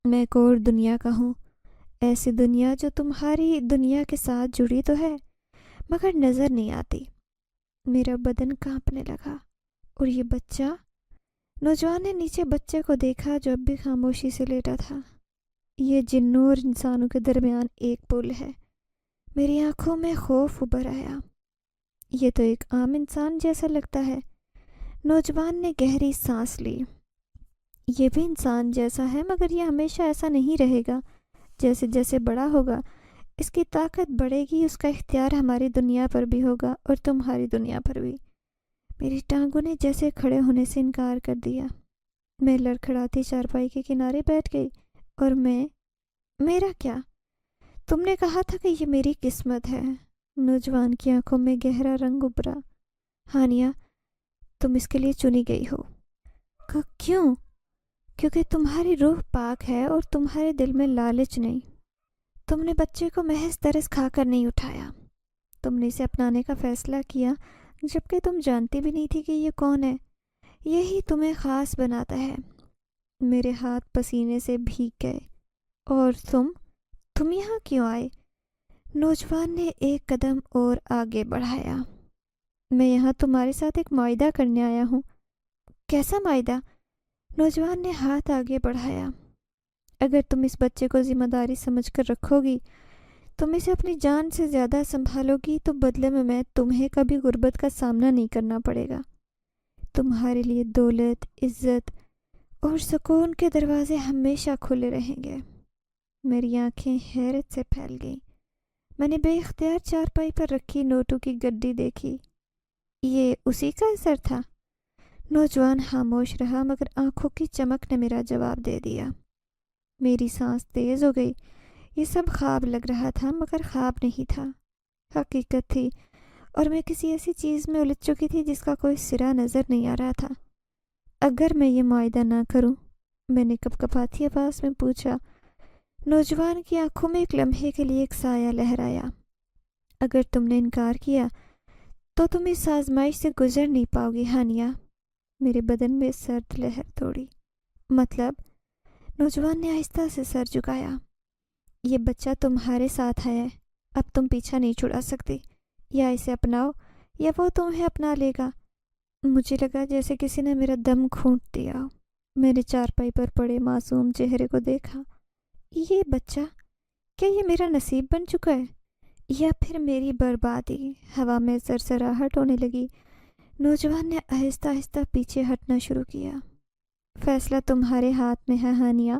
میں ایک اور دنیا کا ہوں۔ ایسی دنیا جو تمہاری دنیا کے ساتھ جڑی تو ہے، مگر نظر نہیں آتی۔ میرا بدن کانپنے لگا۔ اور یہ بچہ؟ نوجوان نے نیچے بچے کو دیکھا جو اب بھی خاموشی سے لیٹا تھا۔ یہ جنوں اور انسانوں کے درمیان ایک پل ہے۔ میری آنکھوں میں خوف ابھر آیا۔ یہ تو ایک عام انسان جیسا لگتا ہے۔ نوجوان نے گہری سانس لی۔ یہ بھی انسان جیسا ہے، مگر یہ ہمیشہ ایسا نہیں رہے گا۔ جیسے جیسے بڑا ہوگا، اس کی طاقت بڑھے گی، اس کا اختیار ہماری دنیا پر بھی ہوگا اور تمہاری دنیا پر بھی۔ میری ٹانگوں نے جیسے کھڑے ہونے سے انکار کر دیا۔ میں لڑکھڑاتی چارپائی کے کنارے بیٹھ گئی۔ اور میرا کیا؟ تم نے کہا تھا کہ یہ میری قسمت ہے۔ نوجوان کی آنکھوں میں گہرا رنگ ابھرا۔ ہانیہ، تم اس کے لیے چنی گئی ہو۔ کیوں؟ کیونکہ تمہاری روح پاک ہے اور تمہارے دل میں لالچ نہیں۔ تم نے بچے کو محض ترس کھا کر نہیں اٹھایا، تم نے اسے اپنانے کا فیصلہ کیا جبکہ تم جانتی بھی نہیں تھی کہ یہ کون ہے۔ یہی تمہیں خاص بناتا ہے۔ میرے ہاتھ پسینے سے بھیگ گئے۔ اور تم یہاں کیوں آئے؟ نوجوان نے ایک قدم اور آگے بڑھایا۔ میں یہاں تمہارے ساتھ ایک معاہدہ کرنے آیا ہوں۔ کیسا معاہدہ؟ نوجوان نے ہاتھ آگے بڑھایا۔ اگر تم اس بچے کو ذمہ داری سمجھ کر رکھو گی، تم اسے اپنی جان سے زیادہ سنبھالو گی، تو بدلے میں تمہیں کبھی غربت کا سامنا نہیں کرنا پڑے گا۔ تمہارے لیے دولت، عزت اور سکون کے دروازے ہمیشہ کھلے رہیں گے۔ میری آنکھیں حیرت سے پھیل گئیں۔ میں نے بے اختیار چارپائی پر رکھی نوٹوں کی گڈی دیکھی۔ یہ اسی کا اثر تھا؟ نوجوان خاموش رہا، مگر آنکھوں کی چمک نے میرا جواب دے دیا۔ میری سانس تیز ہو گئی۔ یہ سب خواب لگ رہا تھا، مگر خواب نہیں تھا، حقیقت تھی، اور میں کسی ایسی چیز میں الجھ چکی تھی جس کا کوئی سرا نظر نہیں آ رہا تھا۔ اگر میں یہ معاہدہ نہ کروں؟ میں نے کپکپاتی آواز میں پوچھا۔ نوجوان کی آنکھوں میں ایک لمحے کے لیے ایک سایہ لہرایا۔ اگر تم نے انکار کیا تو تم اس آزمائش سے گزر نہیں پاؤ گی ہانیہ۔ میرے بدن میں سرد لہر دوڑی۔ مطلب؟ نوجوان نے آہستہ سے سر جھکایا۔ یہ بچہ تمہارے ساتھ ہے، اب تم پیچھا نہیں چھڑا سکتی۔ یا اسے اپناؤ یا وہ تمہیں اپنا لے گا؟ مجھے لگا جیسے کسی نے میرا دم گھونٹ دیا۔ میرے چارپائی پر پڑے معصوم چہرے کو دیکھا۔ یہ بچہ، کیا یہ میرا نصیب بن چکا ہے یا پھر میری بربادی؟ ہوا میں سرسراہٹ ہونے لگی۔ نوجوان نے آہستہ آہستہ پیچھے ہٹنا شروع کیا۔ فیصلہ تمہارے ہاتھ میں ہے ہانیہ۔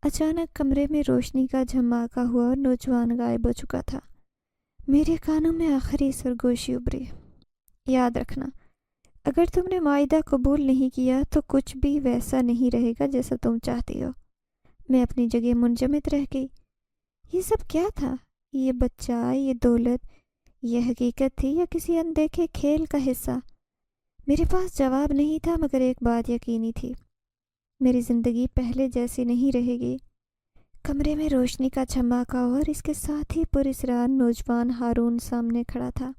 اچانک کمرے میں روشنی کا جھماکا ہوا اور نوجوان غائب ہو چکا تھا۔ میرے کانوں میں آخری سرگوشی ابھری۔ یاد رکھنا، اگر تم نے معاہدہ قبول نہیں کیا تو کچھ بھی ویسا نہیں رہے گا جیسا تم چاہتی ہو۔ میں اپنی جگہ منجمد رہ گئی۔ یہ سب کیا تھا؟ یہ بچہ، یہ دولت، یہ حقیقت تھی یا کسی اندیکھے کھیل کا حصہ؟ میرے پاس جواب نہیں تھا، مگر ایک بات یقینی تھی، میری زندگی پہلے جیسی نہیں رہے گی۔ کمرے میں روشنی کا جھماکا اور اس کے ساتھ ہی پراسرار نوجوان ہارون سامنے کھڑا تھا۔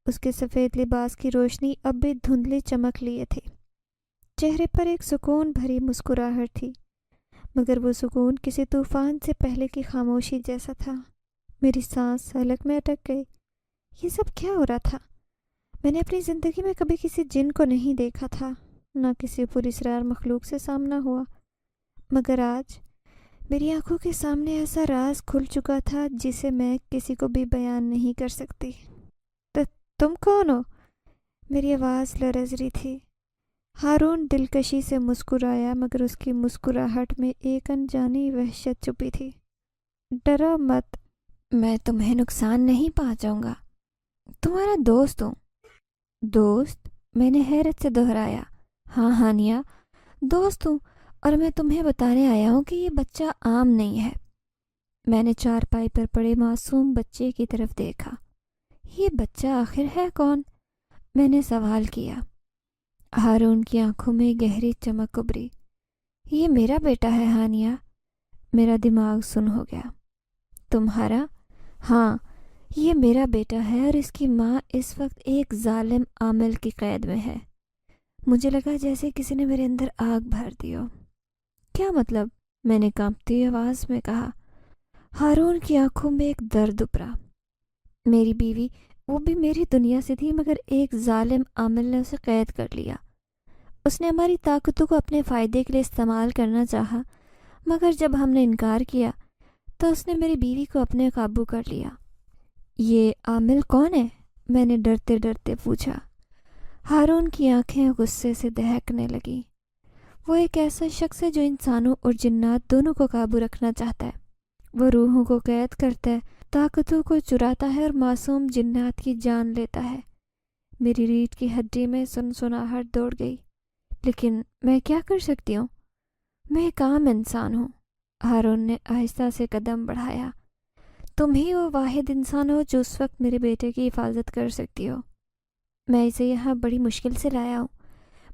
اس کے سفید لباس کی روشنی اب بھی دھندلی چمک لیے تھی۔ چہرے پر ایک سکون بھری مسکراہٹ تھی، مگر وہ سکون کسی طوفان سے پہلے کی خاموشی جیسا تھا۔ میری سانس حلق میں اٹک گئی۔ یہ سب کیا ہو رہا تھا؟ میں نے اپنی زندگی میں کبھی کسی جن کو نہیں دیکھا تھا، نہ کسی پراسرار مخلوق سے سامنا ہوا، مگر آج میری آنکھوں کے سامنے ایسا راز کھل چکا تھا جسے میں کسی کو بھی بیان نہیں کر سکتی۔ تم کون ہو؟ میری آواز لرز رہی تھی۔ ہارون دلکشی سے مسکرایا، مگر اس کی مسکراہٹ میں ایک انجانی وحشت چھپی تھی۔ ڈرو مت، میں تمہیں نقصان نہیں پہنچاؤں گا، تمہارا دوست ہوں۔ دوست؟ میں نے حیرت سے دہرایا۔ ہاں ہانیہ، دوست ہوں، اور میں تمہیں بتانے آیا ہوں کہ یہ بچہ عام نہیں ہے۔ میں نے چارپائی پر پڑے معصوم بچے کی طرف دیکھا۔ یہ بچہ آخر ہے کون؟ میں نے سوال کیا۔ ہارون کی آنکھوں میں گہری چمک ابھری۔ یہ میرا بیٹا ہے ہانیہ۔ میرا دماغ سن ہو گیا۔ تمہارا؟ ہاں، یہ میرا بیٹا ہے اور اس کی ماں اس وقت ایک ظالم عامل کی قید میں ہے۔ مجھے لگا جیسے کسی نے میرے اندر آگ بھر دی ہو۔ کیا مطلب؟ میں نے کانپتی آواز میں کہا۔ ہارون کی آنکھوں میں ایک درد ابھرا۔ میری بیوی، وہ بھی میری دنیا سے تھی، مگر ایک ظالم عامل نے اسے قید کر لیا۔ اس نے ہماری طاقتوں کو اپنے فائدے کے لیے استعمال کرنا چاہا، مگر جب ہم نے انکار کیا تو اس نے میری بیوی کو اپنے قابو کر لیا۔ یہ عامل کون ہے؟ میں نے ڈرتے ڈرتے پوچھا۔ ہارون کی آنکھیں غصے سے دہکنے لگیں۔ وہ ایک ایسا شخص ہے جو انسانوں اور جنات دونوں کو قابو رکھنا چاہتا ہے۔ وہ روحوں کو قید کرتا ہے، طاقتوں کو چراتا ہے اور معصوم جنات کی جان لیتا ہے۔ میری ریڑھ کی ہڈی میں سنسناہٹ دوڑ گئی۔ لیکن میں کیا کر سکتی ہوں؟ میں ایک عام انسان ہوں۔ ہارون نے آہستہ سے قدم بڑھایا۔ تم ہی وہ واحد انسان ہو جو اس وقت میرے بیٹے کی حفاظت کر سکتی ہو۔ میں اسے یہاں بڑی مشکل سے لایا ہوں،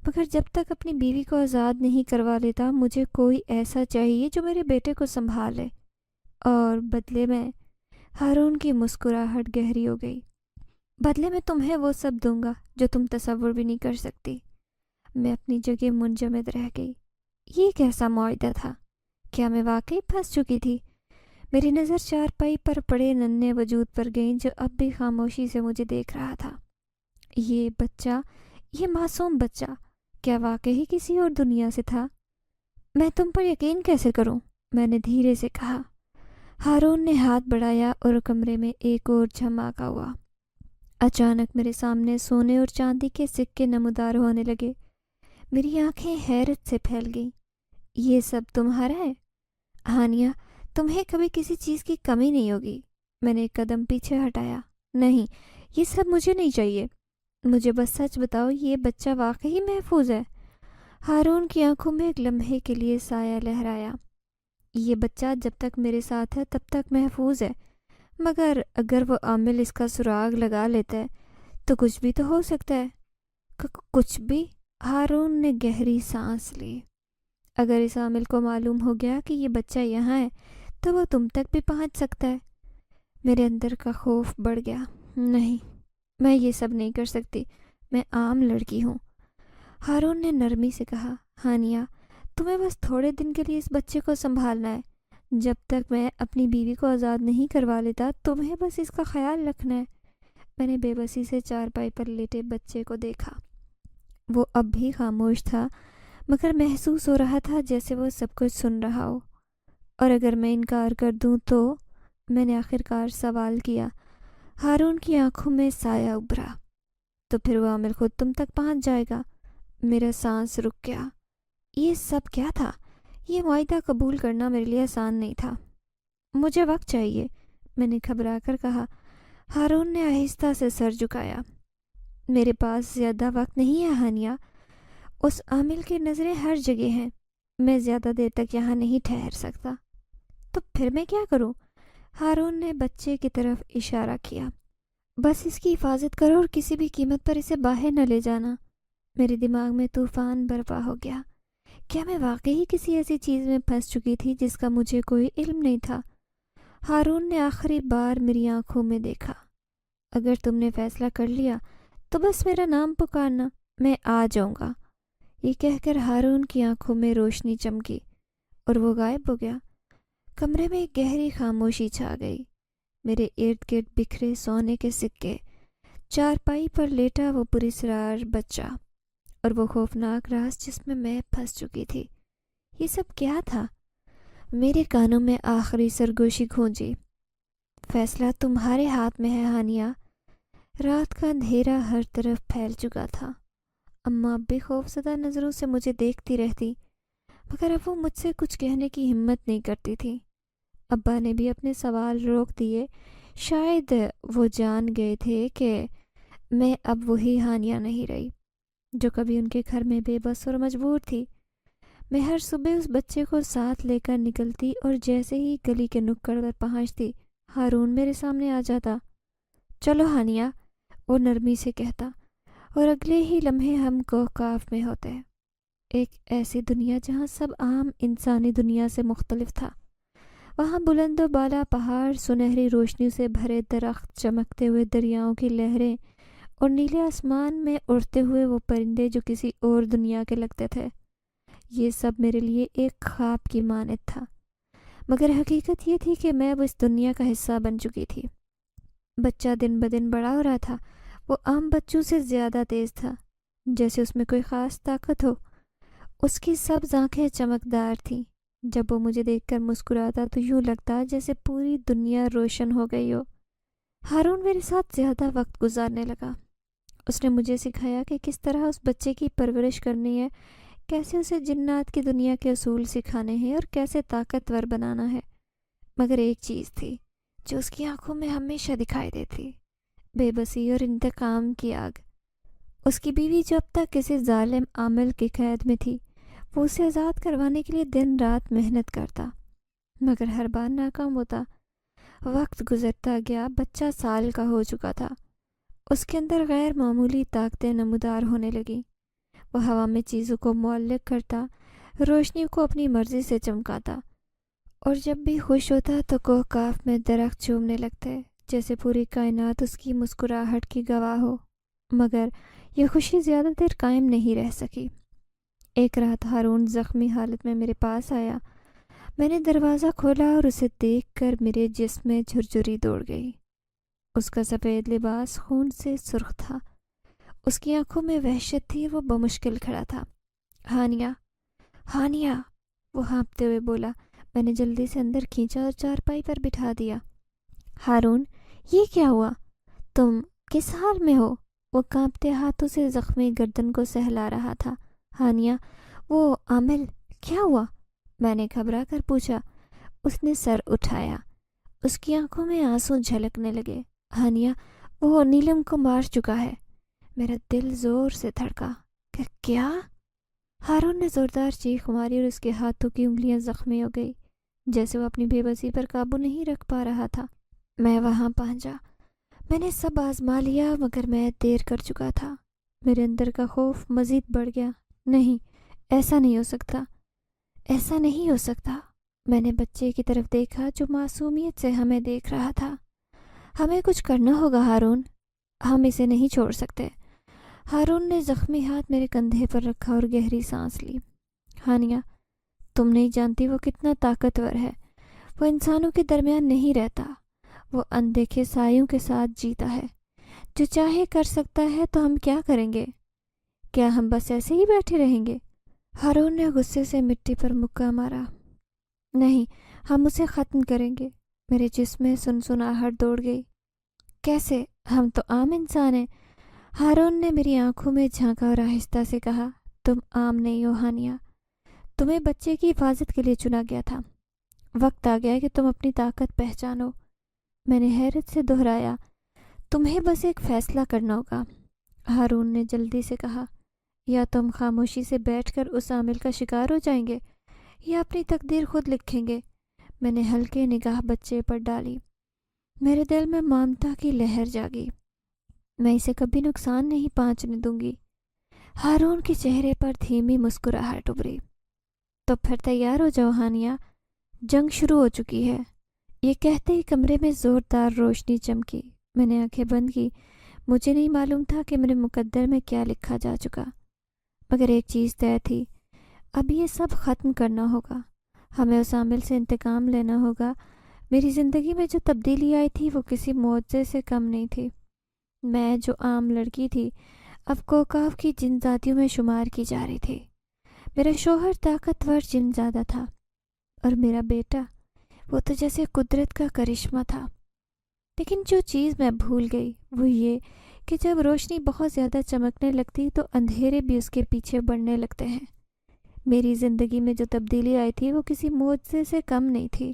مگر جب تک اپنی بیوی کو آزاد نہیں کروا لیتا، مجھے کوئی ایسا چاہیے جو میرے بیٹے کو سنبھالے، اور بدلے میں… ہارون کی مسکراہٹ گہری ہو گئی۔ بدلے میں تمہیں وہ سب دوں گا جو تم تصور بھی نہیں کر سکتی۔ میں اپنی جگہ منجمد رہ گئی۔ یہ کیسا معاہدہ تھا؟ کیا میں واقعی پھنس چکی تھی؟ میری نظر چارپائی پر پڑے ننھے وجود پر گئی جو اب بھی خاموشی سے مجھے دیکھ رہا تھا۔ یہ بچہ، یہ معصوم بچہ، کیا واقعی کسی اور دنیا سے تھا؟ میں تم پر یقین کیسے کروں؟ میں نے دھیرے سے کہا۔ ہارون نے ہاتھ بڑھایا اور کمرے میں ایک اور جھماکا ہوا۔ اچانک میرے سامنے سونے اور چاندی کے سکے نمودار ہونے لگے۔ میری آنکھیں حیرت سے پھیل گئیں۔ یہ سب تمہارا ہے؟ ہانیہ، تمہیں کبھی کسی چیز کی کمی نہیں ہوگی۔ میں نے ایک قدم پیچھے ہٹایا۔ نہیں، یہ سب مجھے نہیں چاہیے۔ مجھے بس سچ بتاؤ، یہ بچہ واقعی محفوظ ہے؟ ہارون کی آنکھوں میں ایک لمحے کے لیے سایہ لہرایا۔ یہ بچہ جب تک میرے ساتھ ہے تب تک محفوظ ہے، مگر اگر وہ عامل اس کا سراغ لگا لیتا ہے تو کچھ بھی تو ہو سکتا ہے۔ کچھ بھی؟ ہارون نے گہری سانس لی۔ اگر اس عامل کو معلوم ہو گیا کہ یہ بچہ یہاں ہے تو وہ تم تک بھی پہنچ سکتا ہے۔ میرے اندر کا خوف بڑھ گیا۔ نہیں، میں یہ سب نہیں کر سکتی، میں عام لڑکی ہوں۔ ہارون نے نرمی سے کہا۔ ہانیہ، تمہیں بس تھوڑے دن کے لیے اس بچے کو سنبھالنا ہے۔ جب تک میں اپنی بیوی کو آزاد نہیں کروا لیتا، تمہیں بس اس کا خیال رکھنا ہے۔ میں نے بے بسی سے چارپائی پر لیٹے بچے کو دیکھا۔ وہ اب بھی خاموش تھا، مگر محسوس ہو رہا تھا جیسے وہ سب کچھ سن رہا ہو۔ اور اگر میں انکار کر دوں تو؟ میں نے آخرکار سوال کیا۔ ہارون کی آنکھوں میں سایہ ابھرا۔ تو پھر وہ عامل خود تم تک پہنچ جائے گا۔ میرا سانس رک گیا۔ یہ سب کیا تھا؟ یہ معاہدہ قبول کرنا میرے لیے آسان نہیں تھا۔ مجھے وقت چاہیے، میں نے گھبرا کر کہا۔ ہارون نے آہستہ سے سر جھکایا۔ میرے پاس زیادہ وقت نہیں ہے ہانیہ، اس عامل کی نظریں ہر جگہ ہیں، میں زیادہ دیر تک یہاں نہیں ٹھہر سکتا۔ تو پھر میں کیا کروں؟ ہارون نے بچے کی طرف اشارہ کیا۔ بس اس کی حفاظت کرو اور کسی بھی قیمت پر اسے باہر نہ لے جانا۔ میرے دماغ میں طوفان برپا ہو گیا۔ کیا میں واقعی کسی ایسی چیز میں پھنس چکی تھی جس کا مجھے کوئی علم نہیں تھا؟ ہارون نے آخری بار میری آنکھوں میں دیکھا۔ اگر تم نے فیصلہ کر لیا تو بس میرا نام پکارنا، میں آ جاؤں گا۔ یہ کہہ کر ہارون کی آنکھوں میں روشنی چمکی اور وہ غائب ہو گیا۔ کمرے میں ایک گہری خاموشی چھا گئی۔ میرے ارد گرد بکھرے سونے کے سکے، چارپائی پر لیٹا وہ پراسرار بچہ، اور وہ خوفناک راز جس میں میں پھنس چکی تھی۔ یہ سب کیا تھا؟ میرے کانوں میں آخری سرگوشی گونجی۔ فیصلہ تمہارے ہاتھ میں ہے ہانیہ۔ رات کا اندھیرا ہر طرف پھیل چکا تھا۔ اماں اب بھی خوفزدہ نظروں سے مجھے دیکھتی رہتی، مگر اب وہ مجھ سے کچھ کہنے کی ہمت نہیں کرتی تھی۔ ابا نے بھی اپنے سوال روک دیے۔ شاید وہ جان گئے تھے کہ میں اب وہی ہانیہ نہیں رہی جو کبھی ان کے گھر میں بے بس اور مجبور تھی۔ میں ہر صبح اس بچے کو ساتھ لے کر نکلتی اور جیسے ہی گلی کے نکڑ پر پہنچتی ہارون میرے سامنے آ جاتا۔ چلو ہانیہ، وہ نرمی سے کہتا، اور اگلے ہی لمحے ہم کوہکاف میں ہوتے۔ ایک ایسی دنیا جہاں سب عام انسانی دنیا سے مختلف تھا۔ وہاں بلند و بالا پہاڑ، سنہری روشنی سے بھرے درخت، چمکتے ہوئے دریاؤں کی لہریں، اور نیلے آسمان میں اڑتے ہوئے وہ پرندے جو کسی اور دنیا کے لگتے تھے۔ یہ سب میرے لیے ایک خواب کی مانند تھا، مگر حقیقت یہ تھی کہ میں اب اس دنیا کا حصہ بن چکی تھی۔ بچہ دن بدن بڑا ہو رہا تھا۔ وہ عام بچوں سے زیادہ تیز تھا، جیسے اس میں کوئی خاص طاقت ہو۔ اس کی سبز آنکھیں چمکدار تھیں۔ جب وہ مجھے دیکھ کر مسکراتا تو یوں لگتا جیسے پوری دنیا روشن ہو گئی ہو۔ ہارون میرے ساتھ زیادہ وقت گزارنے لگا۔ اس نے مجھے سکھایا کہ کس طرح اس بچے کی پرورش کرنی ہے، کیسے اسے جنات کی دنیا کے اصول سکھانے ہیں اور کیسے طاقتور بنانا ہے۔ مگر ایک چیز تھی جو اس کی آنکھوں میں ہمیشہ دکھائی دیتی، بے بسی اور انتقام کی آگ۔ اس کی بیوی جو اب تک کسی ظالم عامل کی قید میں تھی، وہ اسے آزاد کروانے کے لیے دن رات محنت کرتا، مگر ہر بار ناکام ہوتا۔ وقت گزرتا گیا، بچہ سال کا ہو چکا تھا۔ اس کے اندر غیر معمولی طاقتیں نمودار ہونے لگیں۔ وہ ہوا میں چیزوں کو معلق کرتا، روشنی کو اپنی مرضی سے چمکاتا، اور جب بھی خوش ہوتا تو کوہکاف میں درخت چومنے لگتے، جیسے پوری کائنات اس کی مسکراہٹ کی گواہ ہو۔ مگر یہ خوشی زیادہ دیر قائم نہیں رہ سکی۔ ایک رات ہارون زخمی حالت میں میرے پاس آیا۔ میں نے دروازہ کھولا اور اسے دیکھ کر میرے جسم میں جھرجھری دوڑ گئی۔ اس کا سفید لباس خون سے سرخ تھا، اس کی آنکھوں میں وحشت تھی۔ وہ بمشکل کھڑا تھا۔ ہانیہ، ہانیہ، وہ ہانپتے ہوئے بولا۔ میں نے جلدی سے اندر کھینچا اور چارپائی پر بٹھا دیا۔ ہارون، یہ کیا ہوا؟ تم کس حال میں ہو؟ وہ کانپتے ہاتھوں سے زخمی گردن کو سہلا رہا تھا۔ ہانیہ، وہ عامل کیا ہوا؟ میں نے گھبرا کر پوچھا۔ اس نے سر اٹھایا، اس کی آنکھوں میں آنسو جھلکنے لگے۔ ہانیہ، وہ نیلم کو مار چکا ہے۔ میرا دل زور سے دھڑکا۔ کہ کیا؟ ہارون نے زوردار چیخ ماری اور اس کے ہاتھوں کی انگلیاں زخمی ہو گئی، جیسے وہ اپنی بے بسی پر قابو نہیں رکھ پا رہا تھا۔ میں وہاں پہنچا۔ میں نے سب آزما لیا، مگر میں دیر کر چکا تھا۔ میرے اندر کا خوف مزید بڑھ گیا۔ نہیں، ایسا نہیں ہو سکتا، ایسا نہیں ہو سکتا۔ میں نے بچے کی طرف دیکھا جو معصومیت سے ہمیں دیکھ رہا تھا۔ ہمیں کچھ کرنا ہوگا ہارون، ہم اسے نہیں چھوڑ سکتے۔ ہارون نے زخمی ہاتھ میرے کندھے پر رکھا اور گہری سانس لی۔ ہانیہ، تم نہیں جانتی وہ کتنا طاقتور ہے۔ وہ انسانوں کے درمیان نہیں رہتا، وہ اندیکھے سایوں کے ساتھ جیتا ہے۔ جو چاہے کر سکتا ہے تو ہم کیا کریں گے؟ کیا ہم بس ایسے ہی بیٹھے رہیں گے؟ ہارون نے غصے سے مٹی پر مکہ مارا۔ نہیں، ہم اسے ختم کریں گے۔ میرے جسم میں سنسناہٹ دوڑ گئی۔ کیسے؟ ہم تو عام انسان ہیں۔ ہارون نے میری آنکھوں میں جھانکا اور آہستہ سے کہا، تم عام نہیں ہو ہانیہ، تمہیں بچے کی حفاظت کے لیے چنا گیا تھا۔ وقت آ گیا کہ تم اپنی طاقت پہچانو۔ میں نے حیرت سے دہرایا، تمہیں بس ایک فیصلہ کرنا ہوگا۔ ہارون نے جلدی سے کہا، یا تم خاموشی سے بیٹھ کر اس عامل کا شکار ہو جائیں گے یا اپنی تقدیر خود لکھیں گے۔ میں نے ہلکے نگاہ بچے پر ڈالی۔ میرے دل میں ممتا کی لہر جاگی۔ میں اسے کبھی نقصان نہیں پہنچنے دوں گی۔ ہارون کے چہرے پر دھیمی مسکراہٹ ابھری۔ تو پھر تیار ہو جاؤ ہانیہ، جنگ شروع ہو چکی ہے۔ یہ کہتے ہی کمرے میں زوردار روشنی چمکی۔ میں نے آنکھیں بند کی۔ مجھے نہیں معلوم تھا کہ میرے مقدر میں کیا لکھا جا چکا، مگر ایک چیز طے تھی، اب یہ سب ختم کرنا ہوگا۔ ہمیں اس عامل سے انتقام لینا ہوگا۔ میری زندگی میں جو تبدیلی آئی تھی وہ کسی معجزے سے کم نہیں تھی۔ میں جو عام لڑکی تھی اب کوکاو کی جن زادیوں میں شمار کی جا رہی تھی۔ میرا شوہر طاقتور جن زادہ تھا اور میرا بیٹا، وہ تو جیسے قدرت کا کرشمہ تھا۔ لیکن جو چیز میں بھول گئی وہ یہ کہ جب روشنی بہت زیادہ چمکنے لگتی تو اندھیرے بھی اس کے پیچھے بڑھنے لگتے ہیں۔ میری زندگی میں جو تبدیلی آئی تھی وہ کسی معجزے سے کم نہیں تھی۔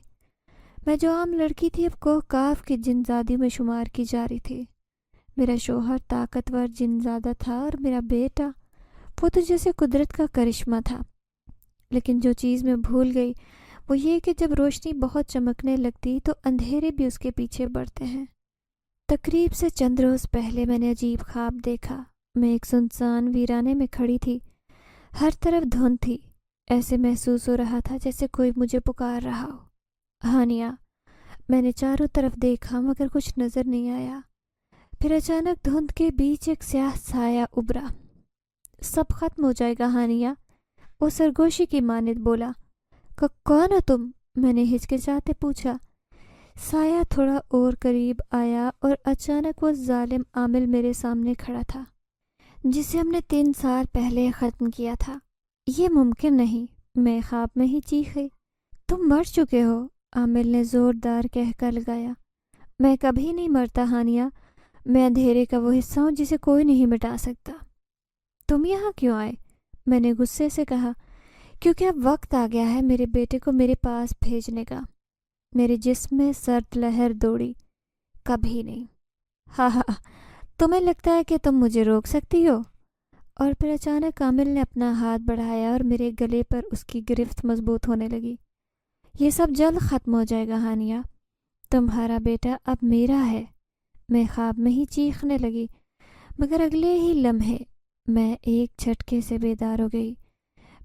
میں جو عام لڑکی تھی اب کوکاو کی جن زادیوں میں شمار کی جا رہی تھی۔ میرا شوہر طاقتور جن زادہ تھا اور میرا بیٹا، وہ تو جیسے قدرت کا کرشمہ تھا۔ لیکن جو چیز میں بھول گئی وہ یہ کہ جب روشنی بہت چمکنے لگتی تو اندھیرے بھی اس کے پیچھے بڑھتے ہیں۔ تقریب سے چند روز پہلے میں نے عجیب خواب دیکھا۔ میں ایک سنسان ویرانے میں کھڑی تھی، ہر طرف دھند تھی۔ ایسے محسوس ہو رہا تھا جیسے کوئی مجھے پکار رہا ہو۔ ہانیہ، میں نے چاروں طرف دیکھا مگر کچھ نظر نہیں آیا۔ پھر اچانک دھند کے بیچ ایک سیاہ سایہ ابھرا۔ سب ختم ہو جائے گا ہانیہ، وہ سرگوشی کی مانند بولا۔ کون ہو تم؟ میں نے ہچکچاتے پوچھا۔ سایہ تھوڑا اور قریب آیا اور اچانک وہ ظالم عامل میرے سامنے کھڑا تھا جسے ہم نے 3 سال پہلے ختم کیا تھا۔ یہ ممکن نہیں، میں خواب میں ہی چیخی۔ تم مر چکے ہو، عامل نے زوردار کہہ کر لگایا۔ میں کبھی نہیں مرتا ہانیہ، میں اندھیرے کا وہ حصہ ہوں جسے کوئی نہیں مٹا سکتا۔ تم یہاں کیوں آئے؟ میں نے غصے سے کہا۔ کیونکہ اب وقت آ گیا ہے میرے بیٹے کو میرے پاس بھیجنے کا۔ میرے جسم میں سرد لہر دوڑی۔ کبھی نہیں۔ ہاں ہاں، تمہیں لگتا ہے کہ تم مجھے روک سکتی ہو؟ اور پھر اچانک کامل نے اپنا ہاتھ بڑھایا اور میرے گلے پر اس کی گرفت مضبوط ہونے لگی۔ یہ سب جلد ختم ہو جائے گا ہانیہ، تمہارا بیٹا اب میرا ہے۔ میں خواب میں ہی چیخنے لگی، مگر اگلے ہی لمحے میں ایک جھٹکے سے بیدار ہو گئی۔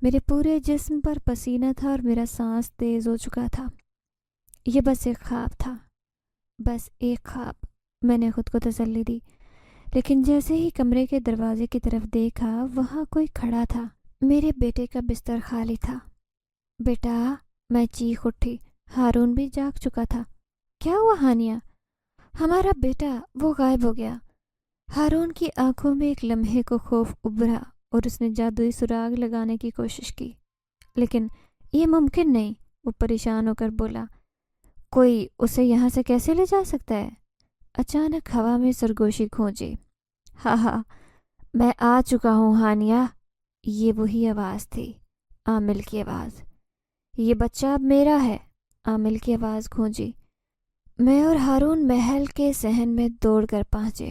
میرے پورے جسم پر پسینہ تھا اور میرا سانس تیز ہو چکا تھا۔ یہ بس ایک خواب تھا، بس ایک خواب، میں نے خود کو تسلی دی۔ لیکن جیسے ہی کمرے کے دروازے کی طرف دیکھا وہاں کوئی کھڑا تھا۔ میرے بیٹے کا بستر خالی تھا۔ بیٹا، میں چیخ اٹھی۔ ہارون بھی جاگ چکا تھا۔ کیا ہوا ہانیہ؟ ہمارا بیٹا، وہ غائب ہو گیا۔ ہارون کی آنکھوں میں ایک لمحے کو خوف ابھرا اور اس نے جادوئی سراغ لگانے کی کوشش کی، لیکن یہ ممکن نہیں، وہ پریشان ہو کر بولا۔ کوئی اسے یہاں سے کیسے لے جا سکتا ہے؟ اچانک ہوا میں سرگوشی گونجی۔ ہاں ہاں، میں آ چکا ہوں ہانیہ۔ یہ وہی آواز تھی، عامل کی آواز۔ یہ بچہ اب میرا ہے، عامل کی آواز گونجی۔ میں اور ہارون محل کے صحن میں دوڑ کر پہنچے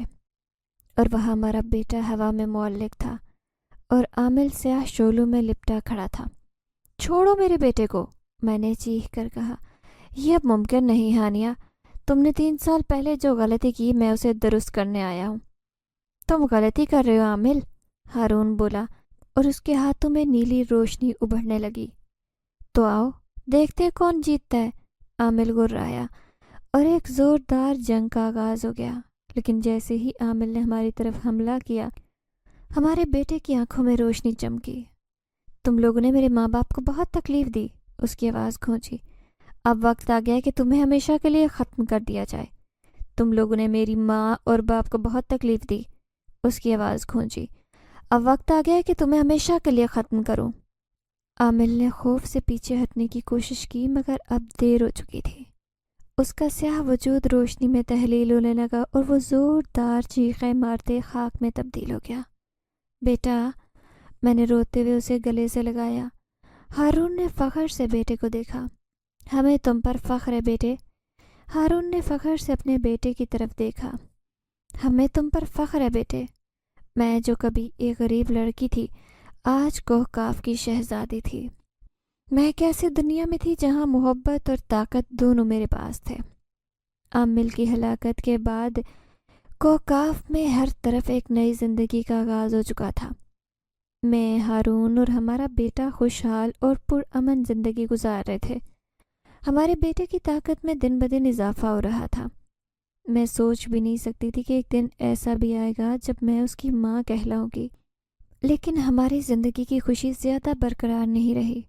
اور وہاں ہمارا بیٹا ہوا میں معلق تھا اور عامل سیاہ شعلوں میں لپٹا کھڑا تھا۔ چھوڑو میرے بیٹے کو، میں نے چیخ کر کہا۔ یہ اب ممکن نہیں ہانیہ، تم نے 3 سال پہلے جو غلطی کی میں اسے درست کرنے آیا ہوں۔ تم غلطی کر رہے ہو عامل، ہارون بولا اور اس کے ہاتھوں میں نیلی روشنی ابھرنے لگی۔ تو آؤ دیکھتے کون جیتتا ہے، عامل گررایا اور ایک زوردار جنگ کا آغاز ہو گیا۔ لیکن جیسے ہی عامل نے ہماری طرف حملہ کیا ہمارے بیٹے کی آنکھوں میں روشنی چمکی۔ تم لوگوں نے میرے ماں باپ کو بہت تکلیف دی، اس کی آواز گونجی۔ اب وقت آ گیا کہ تمہیں ہمیشہ کے لیے ختم کر دیا جائے۔ تم لوگوں نے میری ماں اور باپ کو بہت تکلیف دی۔ اس کی آواز گونجی۔ اب وقت آ گیا ہے کہ تمہیں ہمیشہ کے لیے ختم کروں۔ عامل نے خوف سے پیچھے ہٹنے کی کوشش کی مگر اب دیر ہو چکی تھی۔ اس کا سیاہ وجود روشنی میں تحلیل ہونے لگا اور وہ زوردار چیخیں مارتے خاک میں تبدیل ہو گیا۔ بیٹا، میں نے روتے ہوئے اسے گلے سے لگایا۔ ہارون نے فخر سے بیٹے کو دیکھا۔ ہمیں تم پر فخر ہے بیٹے۔ ہارون نے فخر سے اپنے بیٹے کی طرف دیکھا۔ ہمیں تم پر فخر ہے بیٹے۔ میں جو کبھی ایک غریب لڑکی تھی آج کوہکاف کی شہزادی تھی۔ میں ایک ایسی دنیا میں تھی جہاں محبت اور طاقت دونوں میرے پاس تھے۔ عامل کی ہلاکت کے بعد کوہکاف میں ہر طرف ایک نئی زندگی کا آغاز ہو چکا تھا۔ میں، ہارون اور ہمارا بیٹا خوشحال اور پرامن زندگی گزار رہے تھے۔ ہمارے بیٹے کی طاقت میں دن بدن اضافہ ہو رہا تھا۔ میں سوچ بھی نہیں سکتی تھی کہ ایک دن ایسا بھی آئے گا جب میں اس کی ماں کہلاؤں گی۔ لیکن ہماری زندگی کی خوشی زیادہ برقرار نہیں رہی۔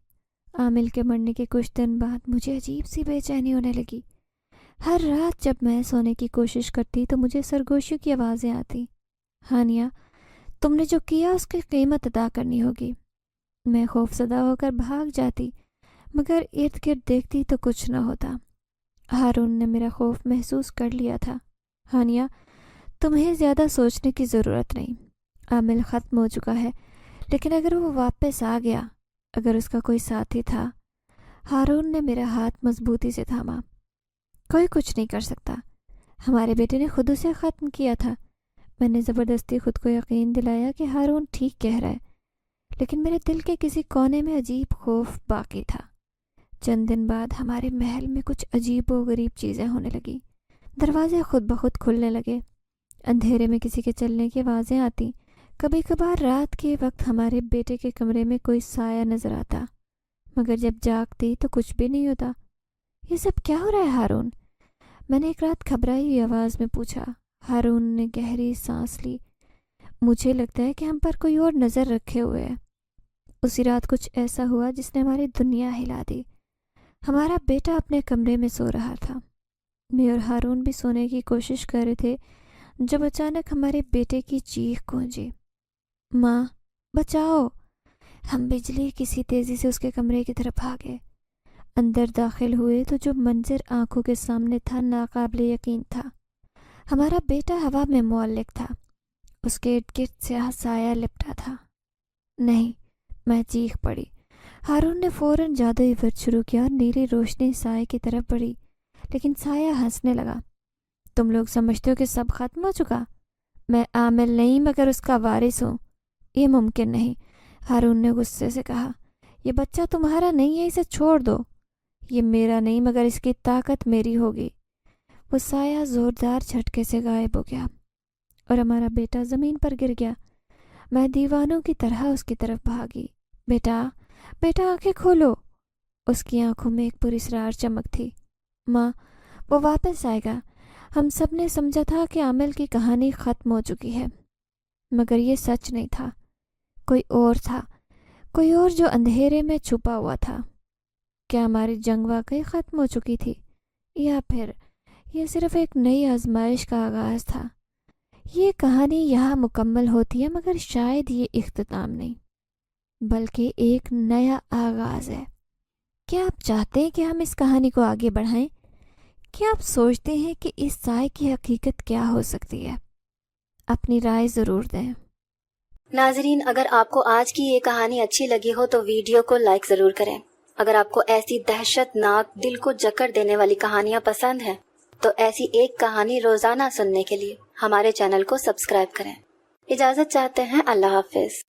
عامل کے مرنے کے کچھ دن بعد مجھے عجیب سی بے چینی ہونے لگی۔ ہر رات جب میں سونے کی کوشش کرتی تو مجھے سرگوشیوں کی آوازیں آتی۔ ہانیہ، تم نے جو کیا اس کی قیمت ادا کرنی ہوگی۔ میں خوف زدہ ہو کر بھاگ جاتی مگر ارد گرد دیکھتی تو کچھ نہ ہوتا۔ ہارون نے میرا خوف محسوس کر لیا تھا۔ ہانیہ، تمہیں زیادہ سوچنے کی ضرورت نہیں۔ عامل ختم ہو چکا ہے، لیکن اگر وہ واپس آ گیا، اگر اس کا کوئی ساتھی تھا۔ ہارون نے میرا ہاتھ مضبوطی سے تھاما۔ کوئی کچھ نہیں کر سکتا۔ ہمارے بیٹے نے خود اسے ختم کیا تھا۔ میں نے زبردستی خود کو یقین دلایا کہ ہارون ٹھیک کہہ رہا ہے، لیکن میرے دل کے کسی کونے میں عجیب خوف باقی تھا۔ چند دن بعد ہمارے محل میں کچھ عجیب و غریب چیزیں ہونے لگیں۔ دروازے خود بخود کھلنے لگے۔ اندھیرے میں کسی کے چلنے کی آوازیں آتی۔ کبھی کبھار رات کے وقت ہمارے بیٹے کے کمرے میں کوئی سایہ نظر آتا، مگر جب جاگتی تو کچھ بھی نہیں ہوتا۔ یہ سب کیا ہو رہا ہے ہارون؟ میں نے ایک رات گھبرائی ہوئی آواز میں پوچھا۔ ہارون نے گہری سانس لی۔ مجھے لگتا ہے کہ ہم پر کوئی اور نظر رکھے ہوئے ہے۔ اسی رات کچھ ایسا ہوا جس نے ہماری دنیا ہلا دی۔ ہمارا بیٹا اپنے کمرے میں سو رہا تھا۔ میں اور ہارون بھی سونے کی کوشش کر رہے تھے جب اچانک ہمارے بیٹے کی چیخ گونجی، ماں بچاؤ! ہم بجلی کسی تیزی سے اس کے کمرے کی طرف بھاگے۔ اندر داخل ہوئے تو جو منظر آنکھوں کے سامنے تھا ناقابل یقین تھا۔ ہمارا بیٹا ہوا میں معلق تھا۔ اس کے ارد گرد سیاہ سایہ لپٹا تھا۔ نہیں، میں چیخ پڑی۔ ہارون نے فوراً جادوئی ورد شروع کیا اور نیلی روشنی سائے کی طرف بڑھی، لیکن سایہ ہنسنے لگا۔ تم لوگ سمجھتے ہو کہ سب ختم ہو چکا؟ میں عامل نہیں مگر اس کا وارث ہوں۔ یہ ممکن نہیں، ہارون نے غصے سے کہا۔ یہ بچہ تمہارا نہیں ہے، اسے چھوڑ دو۔ یہ میرا نہیں مگر اس کی طاقت میری ہوگی۔ وہ سایہ زوردار جھٹکے سے غائب ہو گیا اور ہمارا بیٹا زمین پر گر گیا۔ میں دیوانوں کی طرح اس کی طرف بھاگی۔ بیٹا، بیٹا آنکھیں کھولو۔ اس کی آنکھوں میں ایک پراسرار چمک تھی۔ ماں، وہ واپس آئے گا۔ ہم سب نے سمجھا تھا کہ عامل کی کہانی ختم ہو چکی ہے، مگر یہ سچ نہیں تھا۔ کوئی اور تھا، کوئی اور جو اندھیرے میں چھپا ہوا تھا۔ کیا ہماری جنگ واقعی ختم ہو چکی تھی، یا پھر یہ صرف ایک نئی آزمائش کا آغاز تھا؟ یہ کہانی یہاں مکمل ہوتی ہے مگر شاید یہ اختتام نہیں بلکہ ایک نیا آغاز ہے۔ کیا آپ چاہتے ہیں کہ ہم اس کہانی کو آگے بڑھائیں؟ کیا آپ سوچتے ہیں کہ اس سائے کی حقیقت کیا ہو سکتی ہے؟ اپنی رائے ضرور دیں۔ ناظرین، اگر آپ کو آج کی یہ کہانی اچھی لگی ہو تو ویڈیو کو لائک ضرور کریں۔ اگر آپ کو ایسی دہشت ناک دل کو جکڑ دینے والی کہانیاں پسند ہیں تو ایسی ایک کہانی روزانہ سننے کے لیے ہمارے چینل کو سبسکرائب کریں۔ اجازت چاہتے ہیں، اللہ حافظ۔